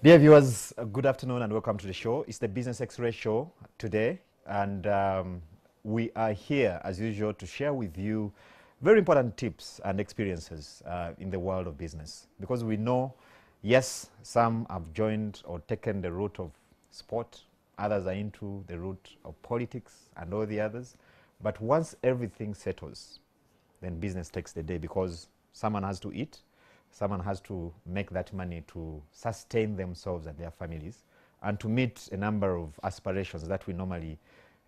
Dear viewers, good afternoon and welcome to the show. It's the Business X-Ray show today, and we are here as usual to share with you very important tips and experiences in the world of business. Because we know, yes, some have joined or taken the route of sport, others are into the route of politics and all the others. But once everything settles, then business takes the day, because someone has to eat. Someone has to make that money to sustain themselves and their families, and to meet a number of aspirations that we normally,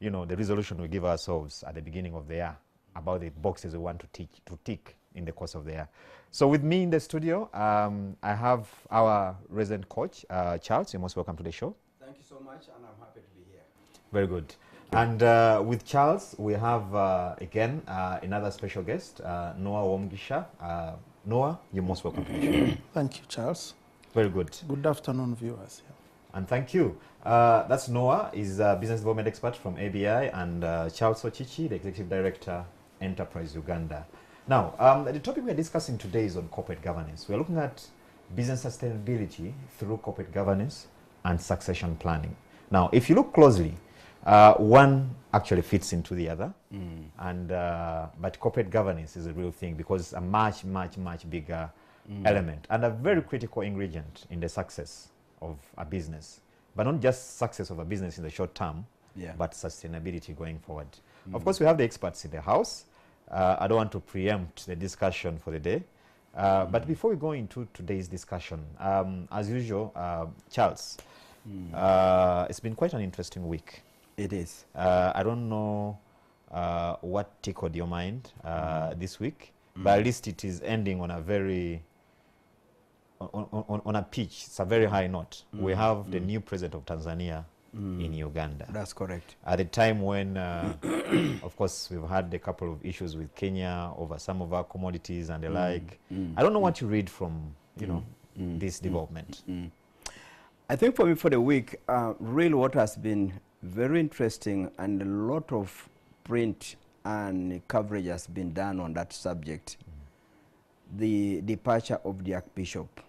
the resolution we give ourselves at the beginning of the year about the boxes we want to tick in the course of the year. So with me in the studio, I have our resident coach, Charles. You're most welcome to the show. Thank you so much, and I'm happy to be here. Very good. And with Charles, we have, again, another special guest, OWOMUGISHA. Noah, you're most welcome to the show. Thank you, Charles. Very good. Good afternoon, viewers. And thank you. That's Noah, is a business development expert from ABI, and Charles OCICI, the Executive Director, Enterprise Uganda. Now, the topic we're discussing today is on corporate governance. We're looking at business sustainability through corporate governance and succession planning. Now, if you look closely, one actually fits into the other, but corporate governance is a real thing, because a much bigger element and a very critical ingredient in the success of a business. But not just success of a business in the short term, but sustainability going forward. Of course, we have the experts in the house. I don't want to preempt the discussion for the day. But before we go into today's discussion, as usual, Charles, it's been quite an interesting week. It is. I don't know what tickled your mind this week, but at least it is ending on a very, on a pitch. It's a very high note. We have the new president of Tanzania in Uganda. That's correct. At the time when, of course, we've had a couple of issues with Kenya over some of our commodities and the like. I don't know what you read from, this development. I think for me, for the week, really what has been very interesting, and a lot of print and coverage has been done on that subject. The departure of the Archbishop,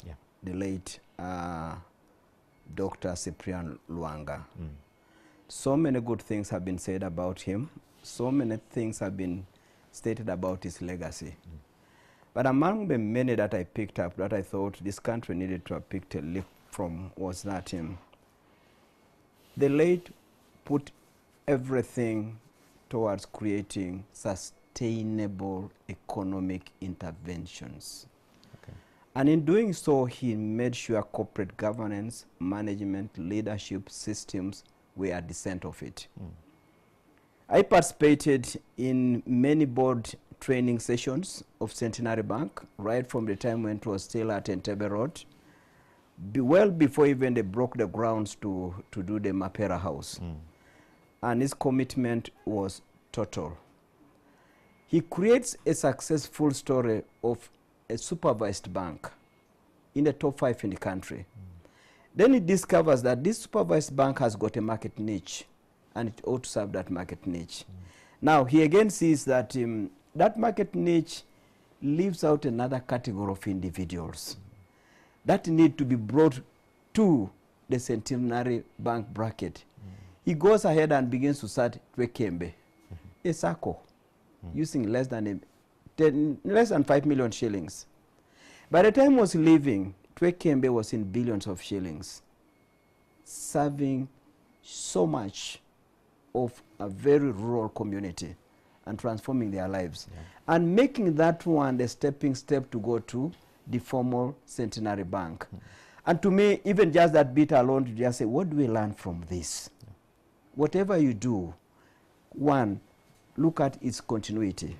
the late Dr. Cyprian Luanga. So many good things have been said about him. So many things have been stated about his legacy. But among the many that I picked up that I thought this country needed to have picked a leaf from was that the late put everything towards creating sustainable economic interventions. And in doing so, he made sure corporate governance, management, leadership systems were at the center of it. I participated in many board training sessions of Centenary Bank, right from the time when it was still at Entebbe Road, well before even they broke the grounds to do the Mapera House. And his commitment was total. He creates a successful story of a supervised bank in the top 5 in the country. Then he discovers that this supervised bank has got a market niche, and it ought to serve that market niche. Now, he again sees that that market niche leaves out another category of individuals that need to be brought to the Centenary Bank bracket. He goes ahead and begins to start Twekembe, a circle, using less than 5 million shillings. By the time he was leaving, Twekembe was in billions of shillings, serving so much of a very rural community and transforming their lives, and making that one the stepping step to go to the formal Centenary Bank. And to me, even just that bit alone, to just say, what do we learn from this? Whatever you do, 1, look at its continuity.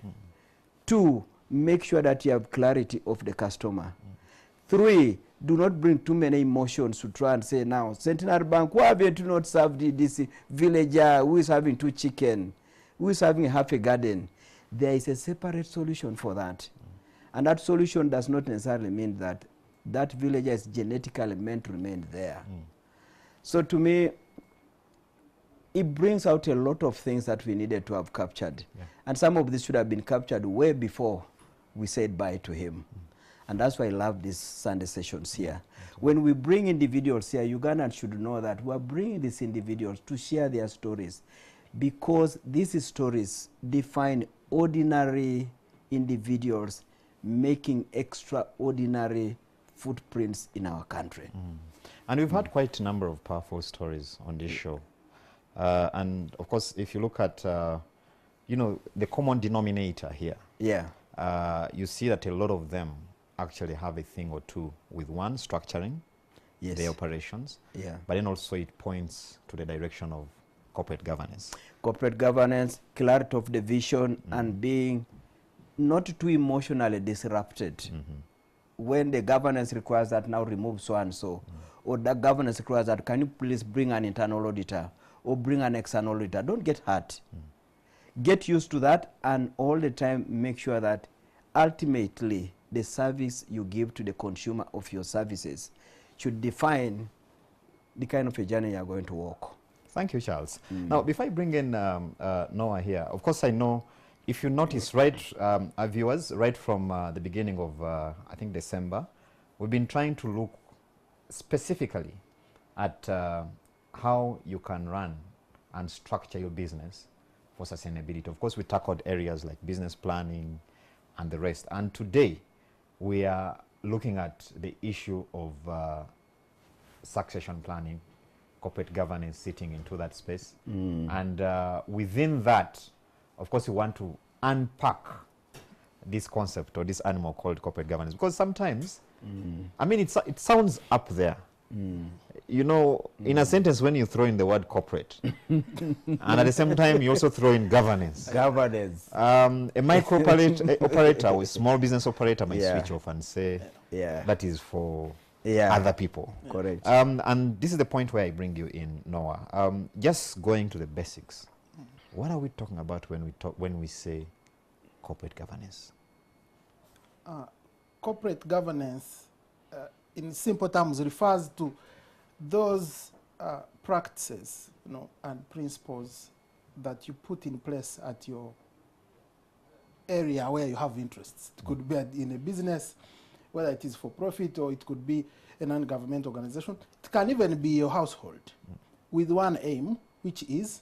2, make sure that you have clarity of the customer. 3, do not bring too many emotions to try and say, now, Centenary Bank, why haven't you not served this villager who is having 2 chicken, who is having half a garden? There is a separate solution for that. And that solution does not necessarily mean that that villager is genetically meant to remain there. So to me, it brings out a lot of things that we needed to have captured. And some of this should have been captured way before we said bye to him. And that's why I love these Sunday sessions here. When we bring individuals here, Ugandans should know that we are bringing these individuals to share their stories, because these stories define ordinary individuals making extraordinary footprints in our country. And we've had quite a number of powerful stories on this show. And of course, if you look at, you know, the common denominator here, you see that a lot of them actually have a thing or two with one, structuring their operations, but then also it points to the direction of corporate governance. Corporate governance, clarity of the vision, and being not too emotionally disrupted. When the governance requires that, now remove so and so, or the governance requires that, can you please bring an internal auditor or bring an external auditor? Don't get hurt. Get used to that, and all the time make sure that ultimately the service you give to the consumer of your services should define the kind of a journey you are going to walk. Thank you, Charles. Now, before I bring in Noah here, of course I know, if you notice, right, our viewers, right from the beginning of, I think, December, we've been trying to look specifically at how you can run and structure your business for sustainability. Of course, we tackled areas like business planning and the rest. And today, we are looking at the issue of succession planning, corporate governance sitting into that space. And within that, of course, we want to unpack this concept or this animal called corporate governance, because sometimes, I mean, it sounds up there. You know, in a sentence, when you throw in the word corporate, and at the same time, you also throw in governance. Governance. A micro operator or a small business operator might switch off and say, that is for other people. Correct. And this is the point where I bring you in, Noah. Just going to the basics. What are we talking about when we say corporate governance? Corporate governance, in simple terms, refers to those practices, you know, and principles that you put in place at your area where you have interests. It could be in a business, whether it is for profit, or it could be a non-government organization. It can even be your household, with one aim, which is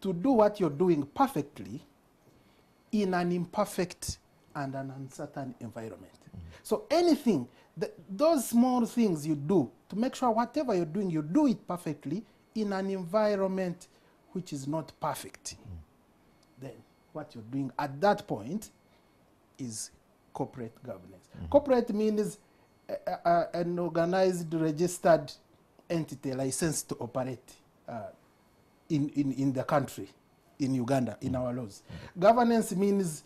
to do what you're doing perfectly in an imperfect and an uncertain environment. So anything, those small things you do to make sure whatever you're doing, you do it perfectly in an environment which is not perfect. Then what you're doing at that point is corporate governance. Corporate means an organized, registered entity licensed to operate in the country, in Uganda, in our laws. Governance means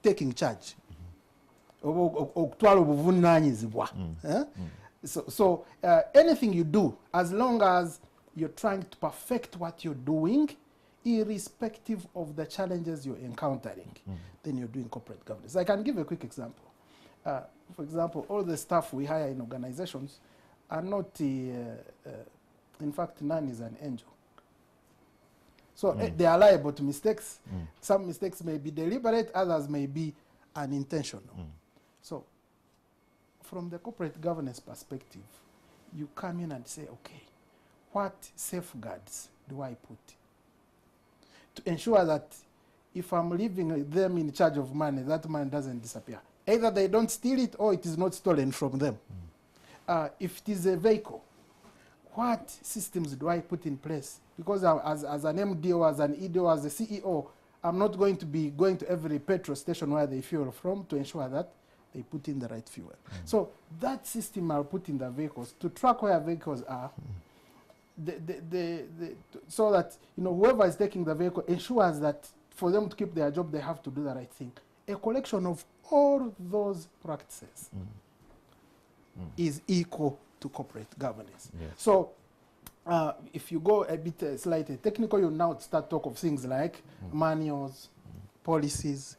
taking charge. So anything you do, as long as you're trying to perfect what you're doing, irrespective of the challenges you're encountering, then you're doing corporate governance. I can give a quick example. For example, all the staff we hire in organizations are not, in fact, none is an angel. So they are liable to mistakes. Some mistakes may be deliberate, others may be unintentional. So from the corporate governance perspective, you come in and say, okay, what safeguards do I put to ensure that if I'm leaving them in charge of money, that money doesn't disappear? Either they don't steal it or it is not stolen from them. If it is a vehicle, what systems do I put in place? Because as an MD or as an ED or as a CEO, I'm not going to be going to every petrol station where they fuel from to ensure that they put in the right fuel. So that system I'll put in the vehicles to track where vehicles are, so that, you know, whoever is taking the vehicle ensures that for them to keep their job, they have to do the right thing. A collection of all those practices is equal to corporate governance. So if you go a bit slightly technical, you now start talk of things like manuals, policies,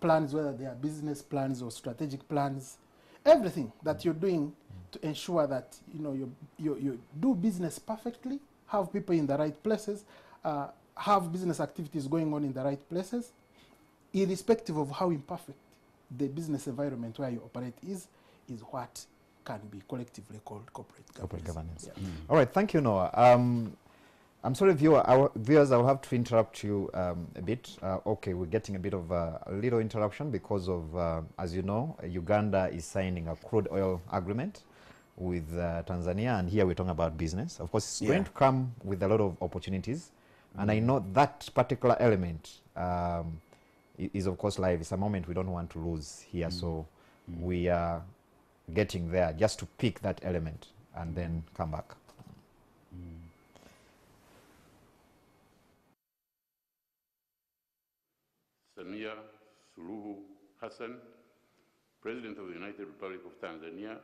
plans, whether they are business plans or strategic plans, everything that you're doing to ensure that, you know, you do business perfectly, have people in the right places, have business activities going on in the right places, irrespective of how imperfect the business environment where you operate is what can be collectively called corporate governance. Yeah. All right, thank you, Noah. I'm sorry, our viewers, I'll have to interrupt you a bit. Okay, we're getting a bit of a little interruption because of, as you know, Uganda is signing a crude oil agreement with Tanzania, and here we're talking about business. Of course, it's going to come with a lot of opportunities, and I know that particular element is, of course, live. It's a moment we don't want to lose here, so we are getting there just to pick that element and then come back. Samia Suluhu Hassan, President of the United Republic of Tanzania,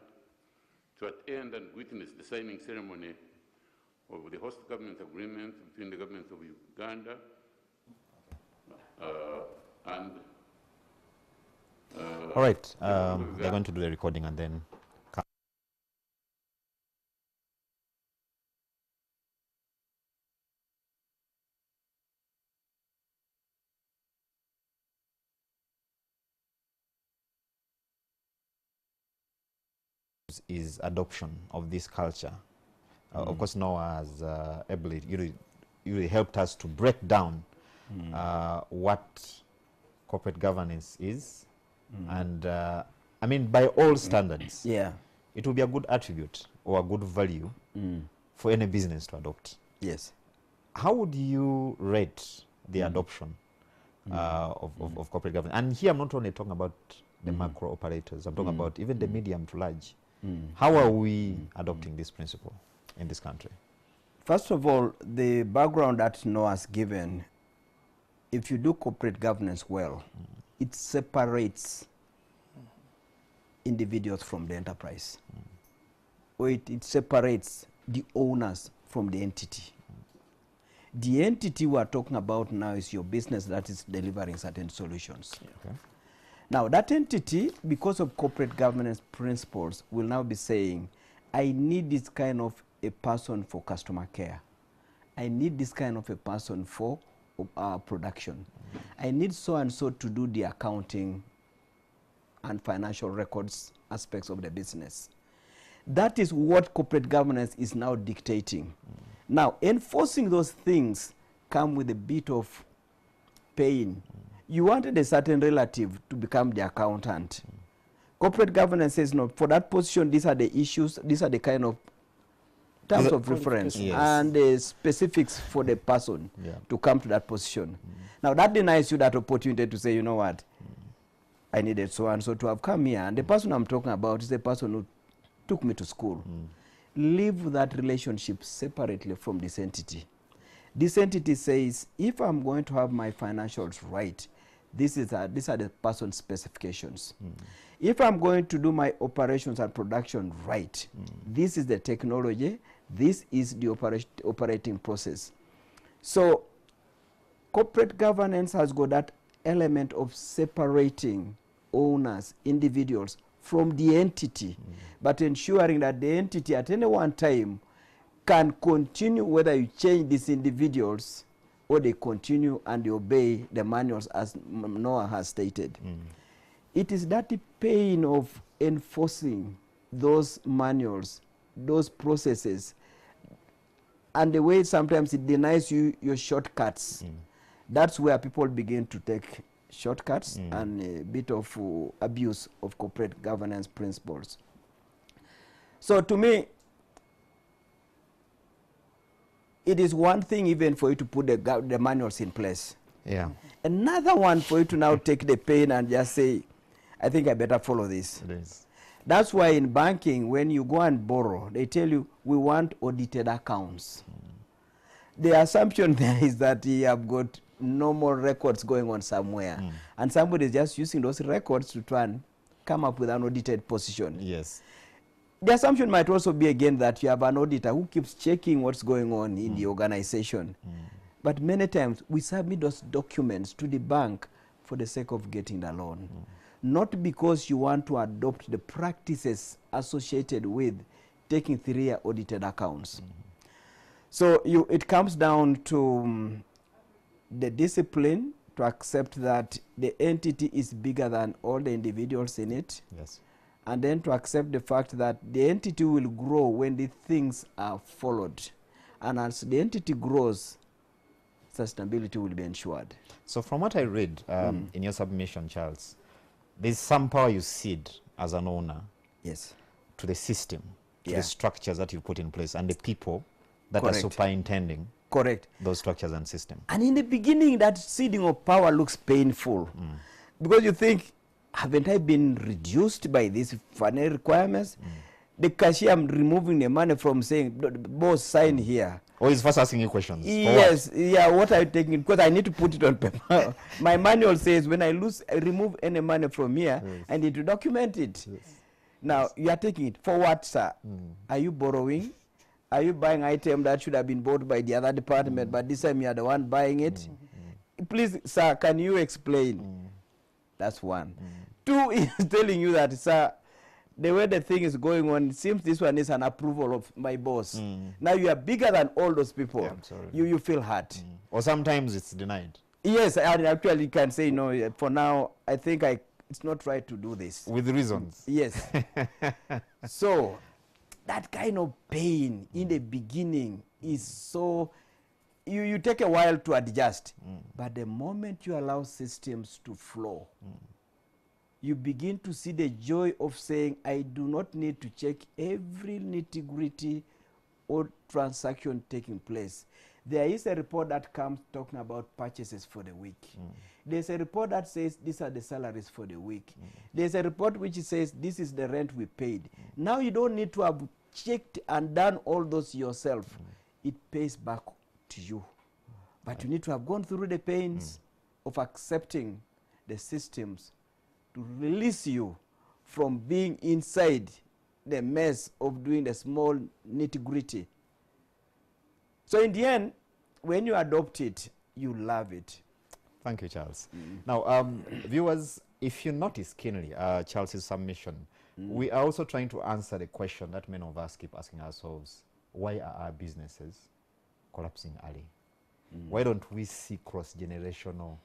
to attend and witness the signing ceremony of the host government agreement between the government of Uganda and... All right, they're going to do the recording and then come. Is adoption of this culture. Of course, Noah has really helped us to break down what corporate governance is, and I mean, by all standards, it will be a good attribute or a good value for any business to adopt. Yes. How would you rate the adoption of corporate governance? And here I'm not only talking about the macro operators, I'm talking about even the medium to large. How are we adopting this principle in this country? First of all, the background that Noah has given, if you do corporate governance well, it separates individuals from the enterprise. Or it separates the owners from the entity. The entity we are talking about now is your business that is delivering certain solutions. Okay. Now, that entity, because of corporate governance principles, will now be saying, I need this kind of a person for customer care. I need this kind of a person for production. I need so and so to do the accounting and financial records aspects of the business. That is what corporate governance is now dictating. Now, enforcing those things come with a bit of pain. You wanted a certain relative to become the accountant. Corporate governance says, no, for that position, these are the issues, these are the kind of terms of reference and the specifics for the person to come to that position. Now, that denies you that opportunity to say, you know what, I needed so and so to have come here. And the person I'm talking about is the person who took me to school. Leave that relationship separately from this entity. This entity says, if I'm going to have my financials right, these are the person's specifications. If I'm going to do my operations and production right, this is the technology, this is the operating process. So corporate governance has got that element of separating owners, individuals from the entity, but ensuring that the entity at any one time can continue, whether you change these individuals or they continue and they obey the manuals as Noah has stated. It is that pain of enforcing those manuals, those processes, and the way sometimes it denies you your shortcuts. That's where people begin to take shortcuts and a bit of abuse of corporate governance principles. So to me, it is one thing even for you to put the manuals in place. Another one for you to now take the pain and just say, I think I better follow this. It is. That's why in banking, when you go and borrow, they tell you, we want audited accounts. The assumption there is that you have got no more records going on somewhere. And somebody is just using those records to try and come up with an audited position. Yes. The assumption might also be again that you have an auditor who keeps checking what's going on in the organization. But many times we submit those documents to the bank for the sake of getting the loan. Not because you want to adopt the practices associated with taking 3-year audited accounts. So it comes down to the discipline, to accept that the entity is bigger than all the individuals in it, Yes. and then to accept the fact that the entity will grow when the things are followed. And as the entity grows, sustainability will be ensured. So from what I read in your submission, Charles, there's some power you cede as an owner Yes. to the system, to Yeah. the structures that you put in place, and the people that Correct. are superintending Correct. those structures and systems. And in the beginning, that ceding of power looks painful because you think, haven't I been reduced by these financial requirements? The cashier, I'm removing the money from saying, boss, sign here. Or he's first asking you questions. For Yes, what? yeah, what are you taking? Because I need to put it on paper. My manual says when I remove any money from here, I need to document it. Now, you are taking it. For what, sir? Are you borrowing? Are you buying item that should have been bought by the other department, but this time you are the one buying it? Please, sir, can you explain? That's one. Two is telling you that, sir, the way the thing is going on, it seems this one is an approval of my boss. Now you are bigger than all those people. Yeah, absolutely. You feel hurt. Or sometimes it's denied. Yes, and actually you can say, no, for now, I think it's not right to do this. With reasons. Yes. So that kind of pain in the beginning is so, you take a while to adjust. But the moment you allow systems to flow, you begin to see the joy of saying, I do not need to check every nitty-gritty or transaction taking place. There is a report that comes talking about purchases for the week. There's a report that says these are the salaries for the week. There's a report which says this is the rent we paid. Now you don't need to have checked and done all those yourself. It pays back to you. But you need to have gone through the pains of accepting the systems to release you from being inside the mess of doing the small nitty-gritty. So in the end, when you adopt it, you love it. Thank you, Charles. Now, viewers, if you notice keenly Charles's submission, we are also trying to answer the question that many of us keep asking ourselves: why are our businesses collapsing early? Why don't we see cross-generational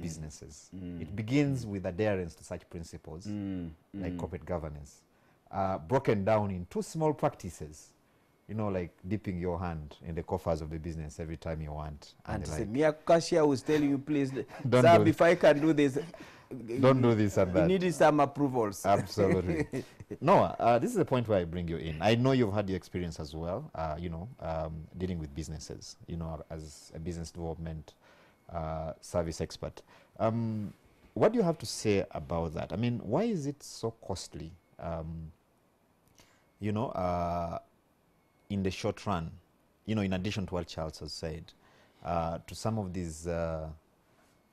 businesses? It begins with adherence to such principles like corporate governance, broken down in two small practices, you know, like dipping your hand in the coffers of the business every time you want. And the say, like. Mia cashier was telling you, please, Don't sir, do if I can do this, Don't do this and you that. need some approvals. Absolutely. Noah, this is the point where I bring you in. I know you've had the experience as well, dealing with businesses, as a business development service expert. What do you have to say about that? I mean, why is it so costly, in the short run, in addition to what Charles has said, to some of these,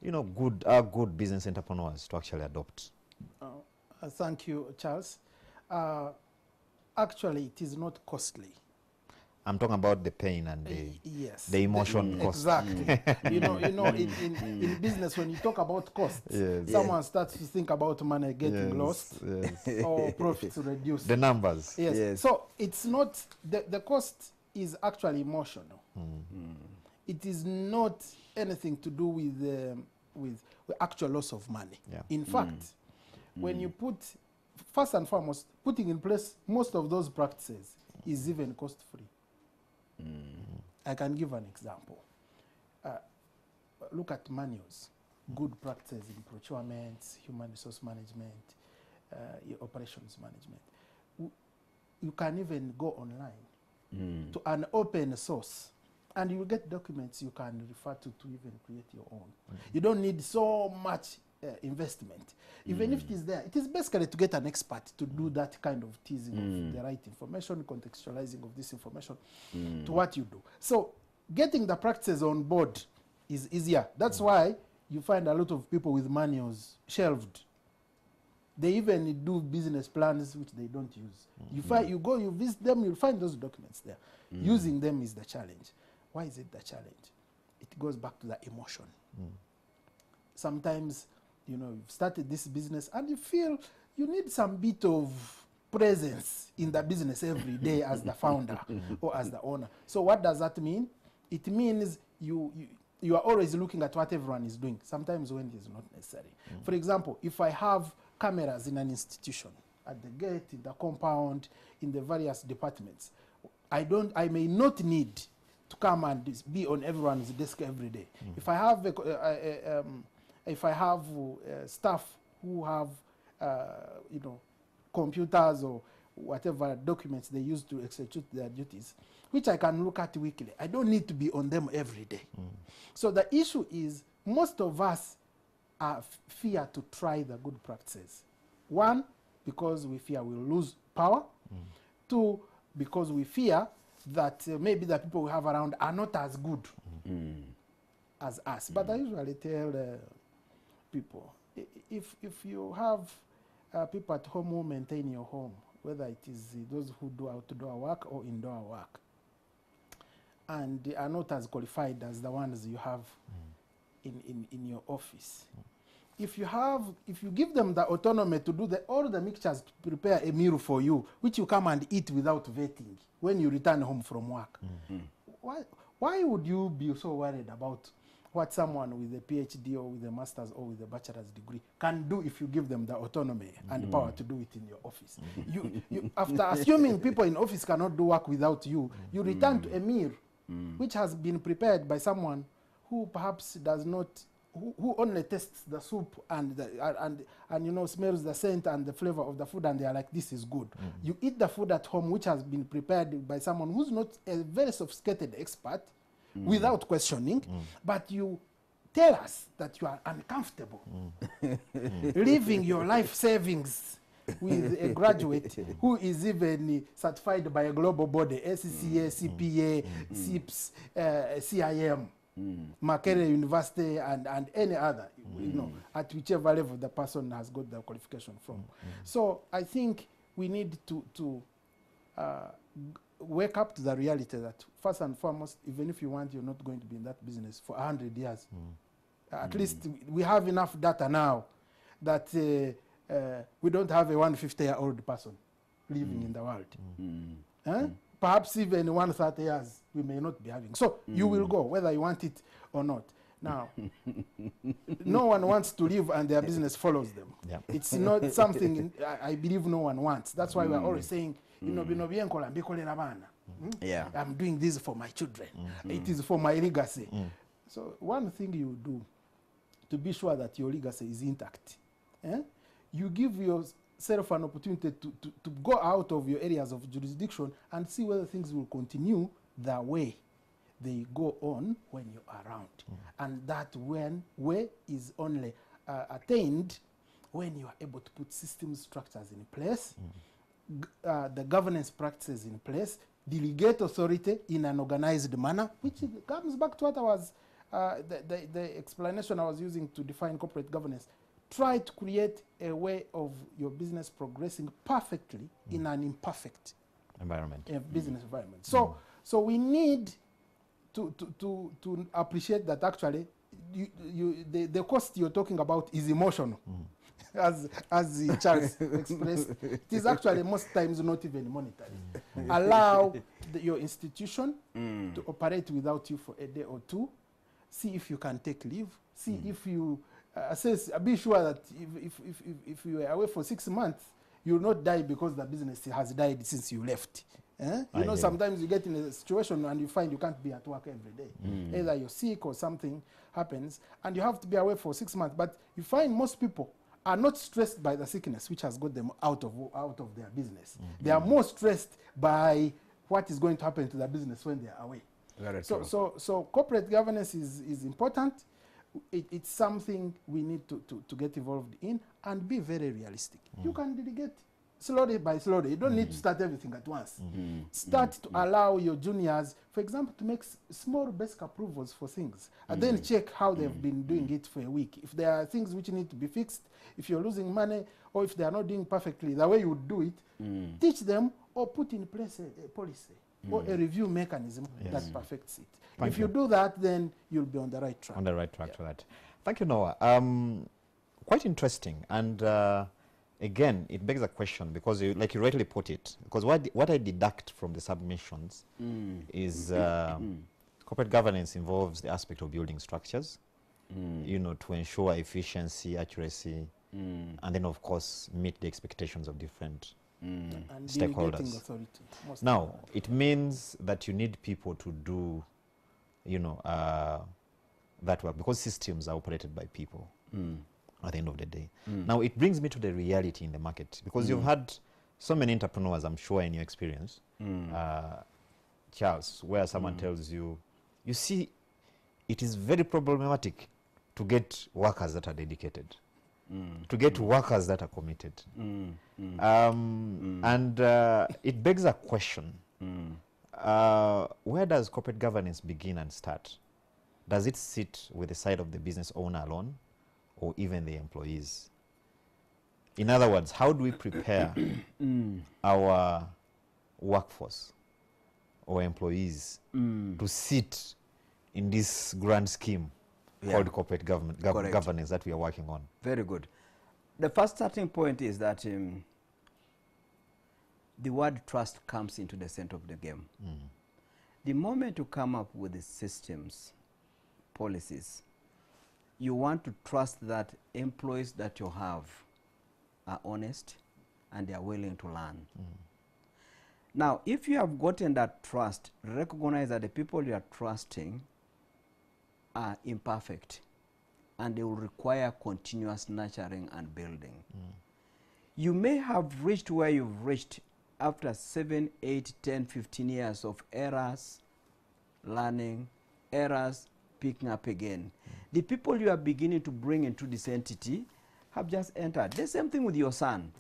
good business entrepreneurs to actually adopt? Thank you, Charles. Actually, it is not costly. I'm talking about the pain and the yes, the emotion cost. Exactly. in business, when you talk about costs, Yes. someone starts to think about money getting lost Yes. or profits reduced. The numbers. Yes. Yes. So it's not the cost is actually emotional. It is not anything to do with the actual loss of money. Yeah. In fact, when you put, first and foremost, putting in place most of those practices is even cost-free. I can give an example. Look at manuals, good practices in procurement, human resource management, operations management. You can even go online to an open source, and you will get documents you can refer to even create your own. You don't need so much investment. Even if it is there, it is basically to get an expert to do that kind of teasing of the right information, contextualizing of this information to what you do. So getting the practices on board is easier. That's why you find a lot of people with manuals shelved. They even do business plans which they don't use. You visit them, you'll find those documents there. Using them is the challenge. Why is it the challenge? It goes back to the emotion. Sometimes, you've started this business and you feel you need some bit of presence in the business every day as the founder or as the owner. So what does that mean? It means you are always looking at what everyone is doing, sometimes when it is not necessary. For example, if I have cameras in an institution, at the gate, in the compound, in the various departments, I may not need to come and be on everyone's desk every day. If I have staff who have you know, computers or whatever documents they use to execute their duties, which I can look at weekly, I don't need to be on them every day. So the issue is, most of us fear to try the good practices. One, because we fear we'll lose power. Two, because we fear that maybe the people we have around are not as good as us. But I usually tell people, if you have people at home who maintain your home, whether it is those who do outdoor work or indoor work, and they are not as qualified as the ones you have in your office. If you give them the autonomy to do all the mixtures, to prepare a meal for you, which you come and eat without vetting when you return home from work, why would you be so worried about what someone with a PhD or with a master's or with a bachelor's degree can do if you give them the autonomy and power to do it in your office? You, after assuming people in office cannot do work without you, you return to a meal which has been prepared by someone who perhaps does not, who only tastes the soup and you know, smells the scent and the flavor of the food, and they are like, this is good. You eat the food at home which has been prepared by someone who's not a very sophisticated expert, without questioning, but you tell us that you are uncomfortable leaving your life savings with a graduate who is even certified by a global body, SCCA, CPA, SIPS, CIM, Makerere University, and any other, you know, at whichever level the person has got the qualification from. So I think we need to wake up to the reality that, first and foremost, even if you want, you're not going to be in that business for 100 years. At least we have enough data now that we don't have a 150-year-old person living in the world. Perhaps even 130 years we may not be having. So you will go, whether you want it or not. Now, no one wants to live and their business follows them. It's not something I believe no one wants. That's why we're always saying, you know, I'm doing this for my children. It is for my legacy. So one thing you do to be sure that your legacy is intact, you give yourself an opportunity to go out of your areas of jurisdiction and see whether things will continue the way they go on when you're around. And that way is only attained when you are able to put systems structures in place, the governance practices in place, delegate authority in an organized manner, which comes back to what I was, the explanation I was using to define corporate governance. Try to create a way of your business progressing perfectly in an imperfect environment, business environment. So we need to appreciate that actually the cost you're talking about is emotional. As Charles expressed, it is actually most times not even monetary. Allow your institution to operate without you for a day or two. See if you can take leave. See if you assess. Be sure that if you are away for 6 months, you will not die because the business has died since you left. You know, sometimes you get in a situation and you find you can't be at work every day. Either you're sick or something happens, and you have to be away for 6 months. But you find most people are not stressed by the sickness, which has got them out of their business. They are more stressed by what is going to happen to their business when they are away. So corporate governance is important. It's something we need to get involved in and be very realistic. You can delegate slowly by slowly. You don't need to start everything at once. Start to allow your juniors, for example, to make small basic approvals for things, and then check how they've been doing it for a week. If there are things which need to be fixed, if you're losing money, or if they are not doing perfectly the way you would do it, teach them or put in place a policy or a review mechanism that perfects it. If you do that, then you'll be on the right track. On the right track for that. Thank you, Noah. Quite interesting. And again, it begs a question, because like you rightly put it, because what I deduct from the submissions is Corporate governance involves the aspect of building structures, you know, to ensure efficiency, accuracy, and then, of course, meet the expectations of different And stakeholders. delegating authority. Now, it means that you need people to do, you know, that work, because systems are operated by people at the end of the day. Now, it brings me to the reality in the market, because you've had so many entrepreneurs, I'm sure, in your experience, Charles, where someone tells you, you see, it is very problematic to get workers that are dedicated, to get workers that are committed. And it begs a question. Where does corporate governance begin and start? Does it sit with the side of the business owner alone, or even the employees? In other words, how do we prepare our workforce or employees to sit in this grand scheme called corporate governance that we are working on? Very good. The first starting point is that the word trust comes into the center of the game. The moment you come up with the systems, policies, you want to trust that employees that you have are honest and they are willing to learn. Now, if you have gotten that trust, recognize that the people you are trusting are imperfect and they will require continuous nurturing and building. You may have reached where you've reached after 7, 8, 10, 15 years of errors, learning, errors, picking up again. The people you are beginning to bring into this entity have just entered. The same thing with your son.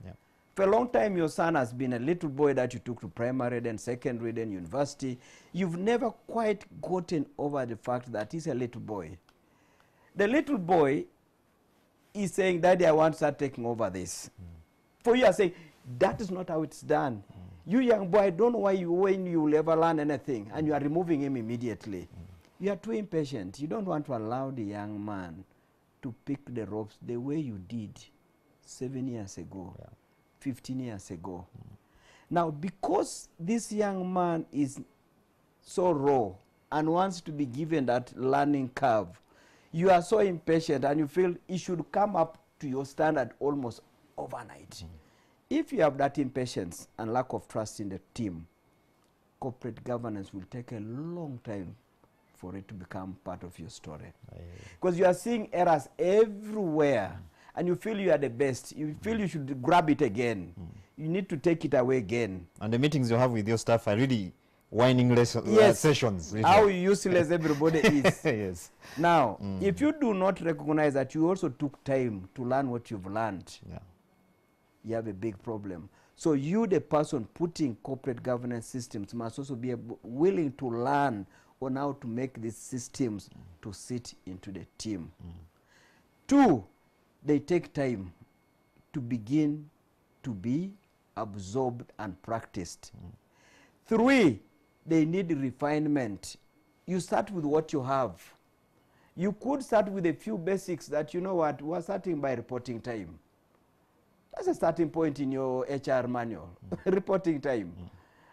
For a long time, your son has been a little boy that you took to primary, then secondary, then university. You've never quite gotten over the fact that he's a little boy. The little boy is saying, Daddy, I want to start taking over this. For you are saying, that is not how it's done. You young boy, I don't know when you will ever learn anything, and you are removing him immediately. You are too impatient. You don't want to allow the young man to pick the ropes the way you did 7 years ago, 15 years ago. Now, because this young man is so raw and wants to be given that learning curve, you are so impatient and you feel it should come up to your standard almost overnight. If you have that impatience and lack of trust in the team, corporate governance will take a long time for it to become part of your story. Because you are seeing errors everywhere and you feel you are the best. You feel you should grab it again. You need to take it away again. And the meetings you have with your staff are really whining sessions. Really. How useless everybody is. Yes. Now, if you do not recognize that you also took time to learn what you've learned, you have a big problem. So you, the person putting corporate governance systems, must also be willing to learn on how to make these systems to sit into the team. 2, they take time to begin to be absorbed and practiced. 3, they need refinement. You start with what you have. You could start with a few basics that, you know what, we're starting by reporting time. That's a starting point in your HR manual, reporting time.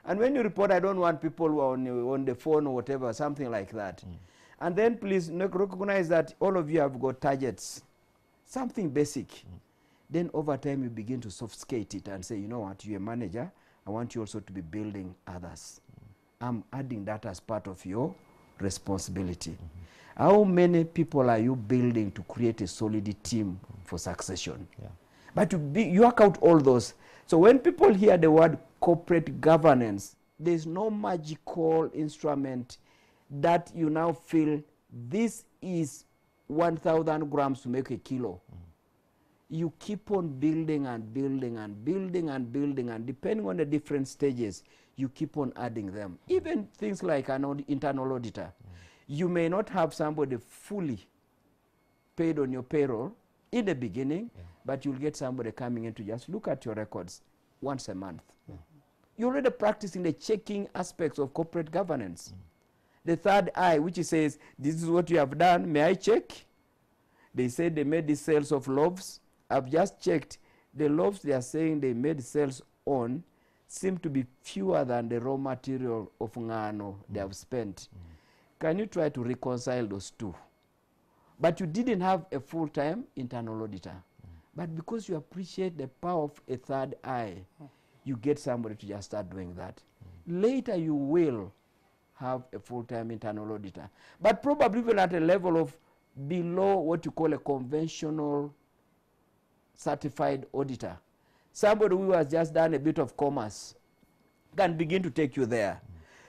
And when you report, I don't want people who are on the phone or whatever, something like that. And then please recognize that all of you have got targets, something basic. Then over time, you begin to sophisticate it and say, you know what, you're a manager, I want you also to be building others. I'm adding that as part of your responsibility. How many people are you building to create a solid team for succession? But you work out all those. So when people hear the word corporate governance, there's no magical instrument that you now feel this is 1,000 grams to make a kilo. You keep on building and building and building and building, and depending on the different stages, you keep on adding them. Even things like an internal auditor. You may not have somebody fully paid on your payroll in the beginning, but you'll get somebody coming in to just look at your records once a month. You're already practicing the checking aspects of corporate governance. The third eye, which says, this is what you have done, may I check? They said they made the sales of loaves. I've just checked. The loaves they are saying they made sales on seem to be fewer than the raw material of ngano they have spent. can you try to reconcile those two? But you didn't have a full-time internal auditor. But because you appreciate the power of a third eye, you get somebody to just start doing that. Later you will have a full-time internal auditor. But probably even at a level of below what you call a conventional certified auditor. Somebody who has just done a bit of commerce can begin to take you there.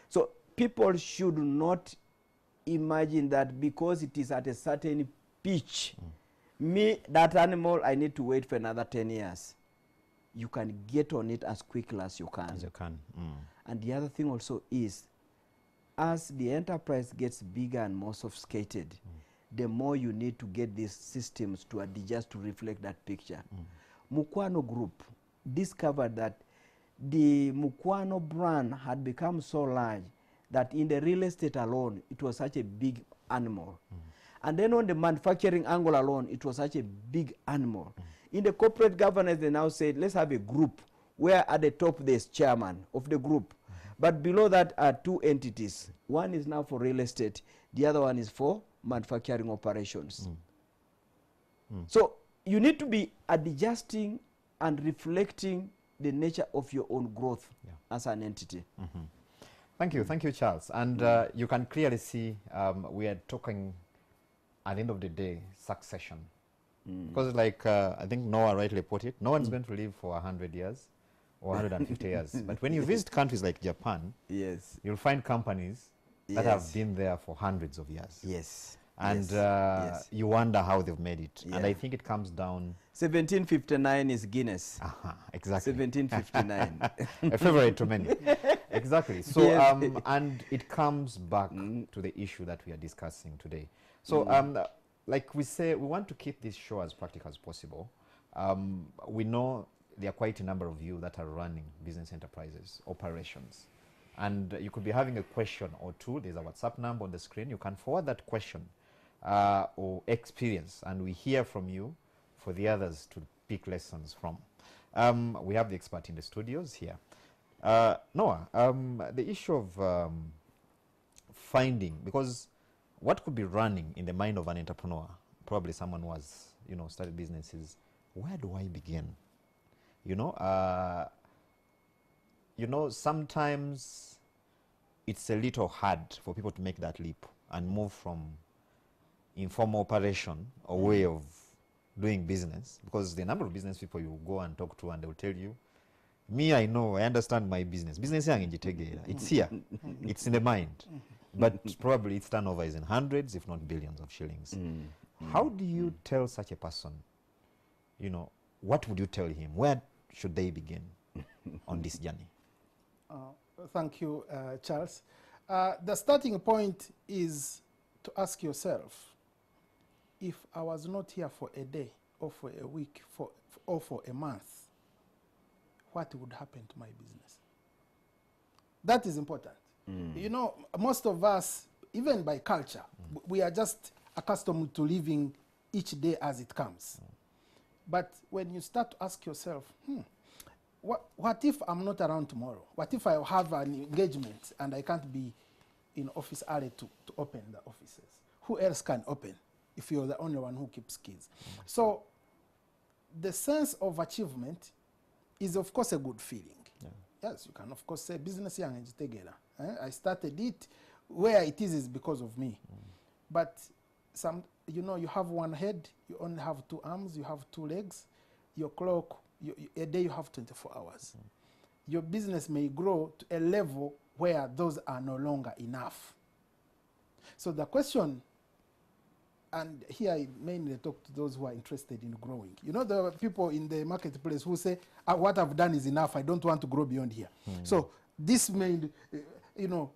So people should not imagine that because it is at a certain pitch, me, that animal, I need to wait for another 10 years. You can get on it as quickly as you can. As you can. And the other thing also is, as the enterprise gets bigger and more sophisticated, the more you need to get these systems to adjust to reflect that picture. Mukwano Group discovered that the Mukwano brand had become so large that in the real estate alone, it was such a big animal. And then on the manufacturing angle alone, it was such a big animal. In the corporate governance, they now said, let's have a group where at the top there's chairman of the group. But below that are two entities. One is now for real estate. The other one is for manufacturing operations. So you need to be adjusting and reflecting the nature of your own growth as an entity. Thank you, Charles. And you can clearly see we are talking, at the end of the day, succession. Because like I think Noah rightly put it, no one's going to live for 100 years or 150 years. But when you visit countries like Japan, you'll find companies that have been there for hundreds of years. And you wonder how they've made it. And I think it comes down... 1759 is Guinness. Exactly. 1759. A favorite to many. Exactly. So, and it comes back to the issue that we are discussing today. So, like we say, we want to keep this show as practical as possible. We know there are quite a number of you that are running business enterprises, operations. And you could be having a question or two. There's a WhatsApp number on the screen. You can forward that question or experience, and we hear from you for the others to pick lessons from. We have the expert in the studios here. Noah, the issue of finding, because what could be running in the mind of an entrepreneur, probably someone who has, started businesses, where do I begin? Sometimes it's a little hard for people to make that leap and move from informal operation or way of doing business, because the number of business people you go and talk to and they will tell you, me, I know, I understand my business. Business it's here. It's in the mind. But probably its turnover is in hundreds, if not billions of shillings. How do you tell such a person, what would you tell him? Where should they begin on this journey? Thank you, Charles. The starting point is to ask yourself, if I was not here for a day or for a week or for a month, what would happen to my business? That is important. Most of us, even by culture, we are just accustomed to living each day as it comes. But when you start to ask yourself, what if I'm not around tomorrow? What if I have an engagement and I can't be in office early to open the offices? Who else can open if you're the only one who keeps keys? So the sense of achievement is, of course, a good feeling. Yes, you can, of course, say business young and together. I started it. Where it is because of me. But you have one head, you only have 2 arms, you have 2 legs. Your clock, a day you have 24 hours. Your business may grow to a level where those are no longer enough. So the question, and here I mainly talk to those who are interested in growing. There are people in the marketplace who say, what I've done is enough, I don't want to grow beyond here. So this made,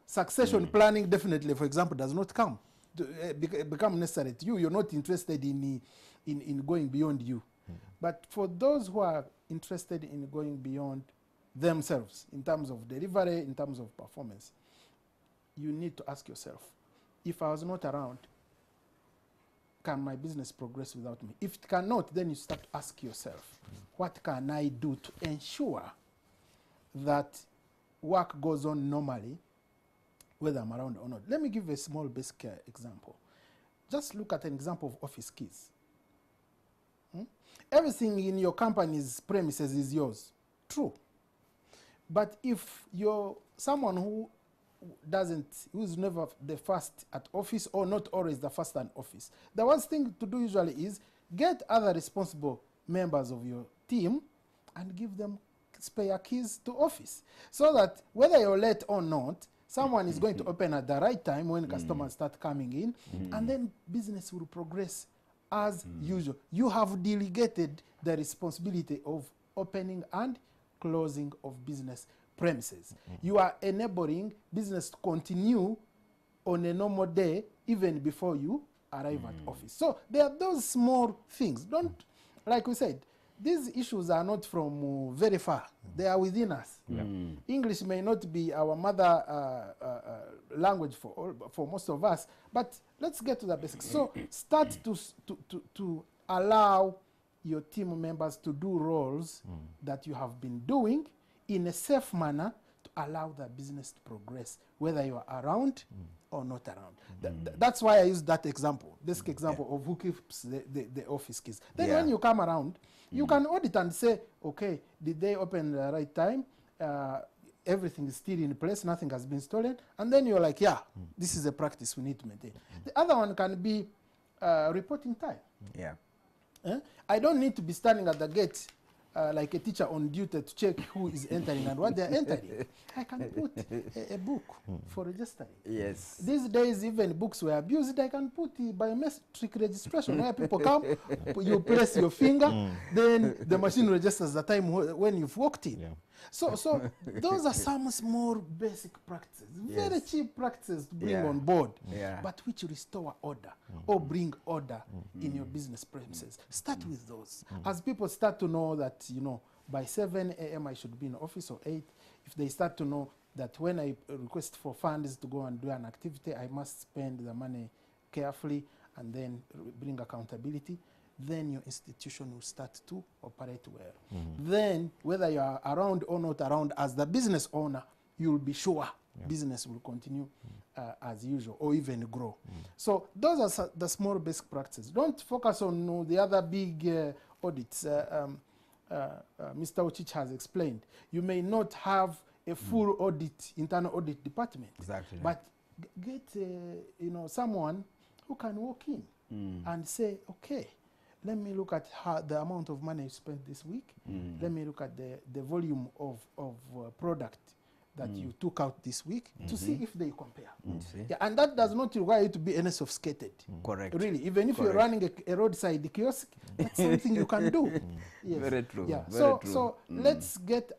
succession planning definitely, for example, does not become necessary to you. You're not interested in going beyond you. But for those who are interested in going beyond themselves, in terms of delivery, in terms of performance, you need to ask yourself, if I was not around, can my business progress without me? If it cannot, then you start to ask yourself, what can I do to ensure that work goes on normally whether I'm around or not. Let me give you a small basic example. Just look at an example of office keys. Everything in your company's premises is yours. True. But if you're someone who's never the first at office or not always the first at office, the worst thing to do usually is get other responsible members of your team and give them spare keys to office, so that whether you're late or not, someone is going to open at the right time when customers start coming in, and then business will progress as usual. You have delegated the responsibility of opening and closing of business premises. You are enabling business to continue on a normal day even before you arrive at office. So there are those small things. Don't, like we said, these issues are not from very far. They are within us. English may not be our mother language for most of us, but let's get to the basics. So start to allow your team members to do roles that you have been doing in a safe manner to allow the business to progress, whether you are around or not around. That's why I use that example, basic example of who keeps the office keys. Then when you come around, you can audit and say, okay, did they open the right time? Everything is still in place, nothing has been stolen. And then you're like, yeah, this is a practice we need to maintain. The other one can be reporting time. I don't need to be standing at the gate like a teacher on duty to check who is entering and what they're entering. I can put a book for registering. These days, even books were abused. I can put biometric registration where people come, you press your finger, then the machine registers the time when you've walked in. So those are some small basic practices, very cheap practices to bring on board, but which restore order or bring order in your business premises. Start with those. As people start to know that, you know, by 7 a.m. I should be in office, or 8, if they start to know that when I request for funds to go and do an activity, I must spend the money carefully and then bring accountability, then your institution will start to operate well. Then, whether you are around or not around, as the business owner, you'll be sure business will continue as usual or even grow. So those are the small basic practices. Don't focus on the other big audits. Mr. OCICI has explained. You may not have a full audit, internal audit department, but get you know, someone who can walk in and say, okay, let me look at the amount of money you spent this week. Let me look at the volume of product that you took out this week to see if they compare. And that does not require you to be any sophisticated. Really, even if you're running a roadside kiosk, that's something you can do. Very true. So let's get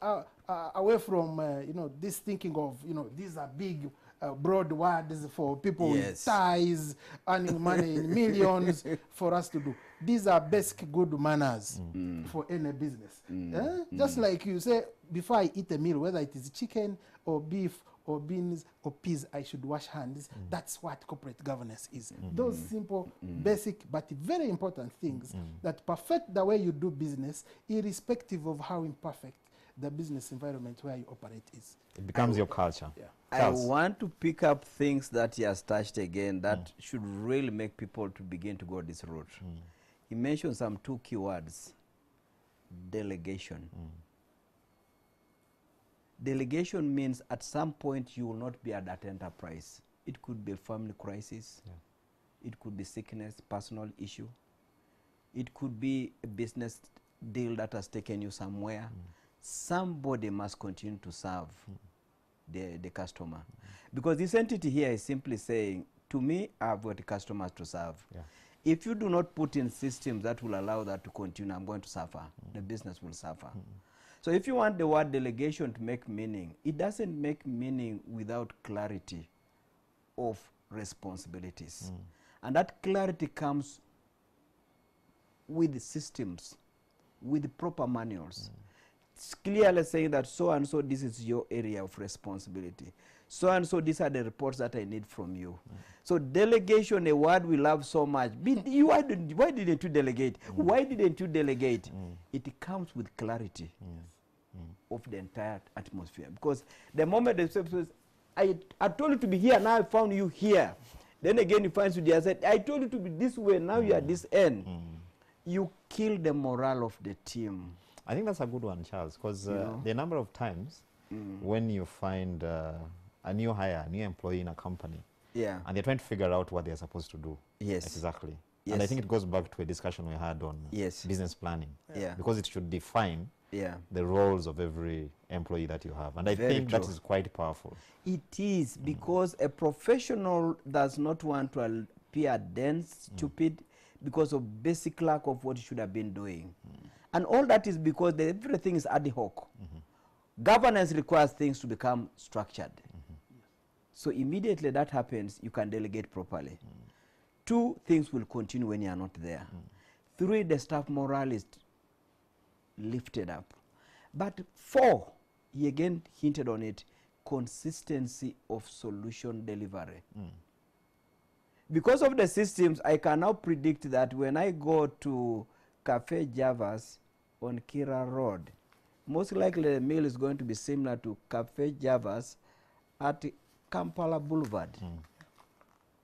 away from you know, this thinking of, you know, these are big broad words for people with ties, earning money in millions for us to do. These are basic good manners for any business. Just like you say, before I eat a meal, whether it is chicken or beef or beans or peas, I should wash hands. That's what corporate governance is. Those simple, basic, but very important things that perfect the way you do business, irrespective of how imperfect the business environment where you operate is. It becomes your culture. I want to pick up things that he has touched again that should really make people to begin to go this route. He mentioned some 2 key words: delegation. Delegation means at some point you will not be at that enterprise. It could be a family crisis. It could be sickness, personal issue. It could be a business deal that has taken you somewhere. Somebody must continue to serve the customer. Because this entity here is simply saying, to me, I've got customers to serve. If you do not put in systems that will allow that to continue, I'm going to suffer. The business will suffer. So if you want the word delegation to make meaning, it doesn't make meaning without clarity of responsibilities. And that clarity comes with systems, with proper manuals. It's clearly saying that so and so, this is your area of responsibility. So and so, these are the reports that I need from you. So delegation, a word we love so much. Why didn't you delegate? Why didn't you delegate? It comes with clarity of the entire atmosphere. Because the moment the person says, I told you to be here, now I found you here. Then again he finds you there, I said, I told you to be this way, now you are this end. You kill the morale of the team. I think that's a good one, Charles, because the number of times when you find a new hire, a new employee in a company, Yeah. and they're trying to figure out what they're supposed to do. Yes. Exactly. Yes. And I think it goes back to a discussion we had on Yes. business planning. Yeah. Because it should define Yeah. the roles of every employee that you have. And I Very think true. that is quite powerful. It is, because a professional does not want to appear dense, stupid, because of basic lack of what he should have been doing. And all that is because everything is ad hoc. Governance requires things to become structured. So immediately that happens, you can delegate properly. 2, things will continue when you are not there. 3, the staff morale is lifted up. But 4, he again hinted on it, consistency of solution delivery. Because of the systems, I can now predict that when I go to Cafe Java's on Kira Road, most likely the meal is going to be similar to Cafe Java's at Kampala Boulevard.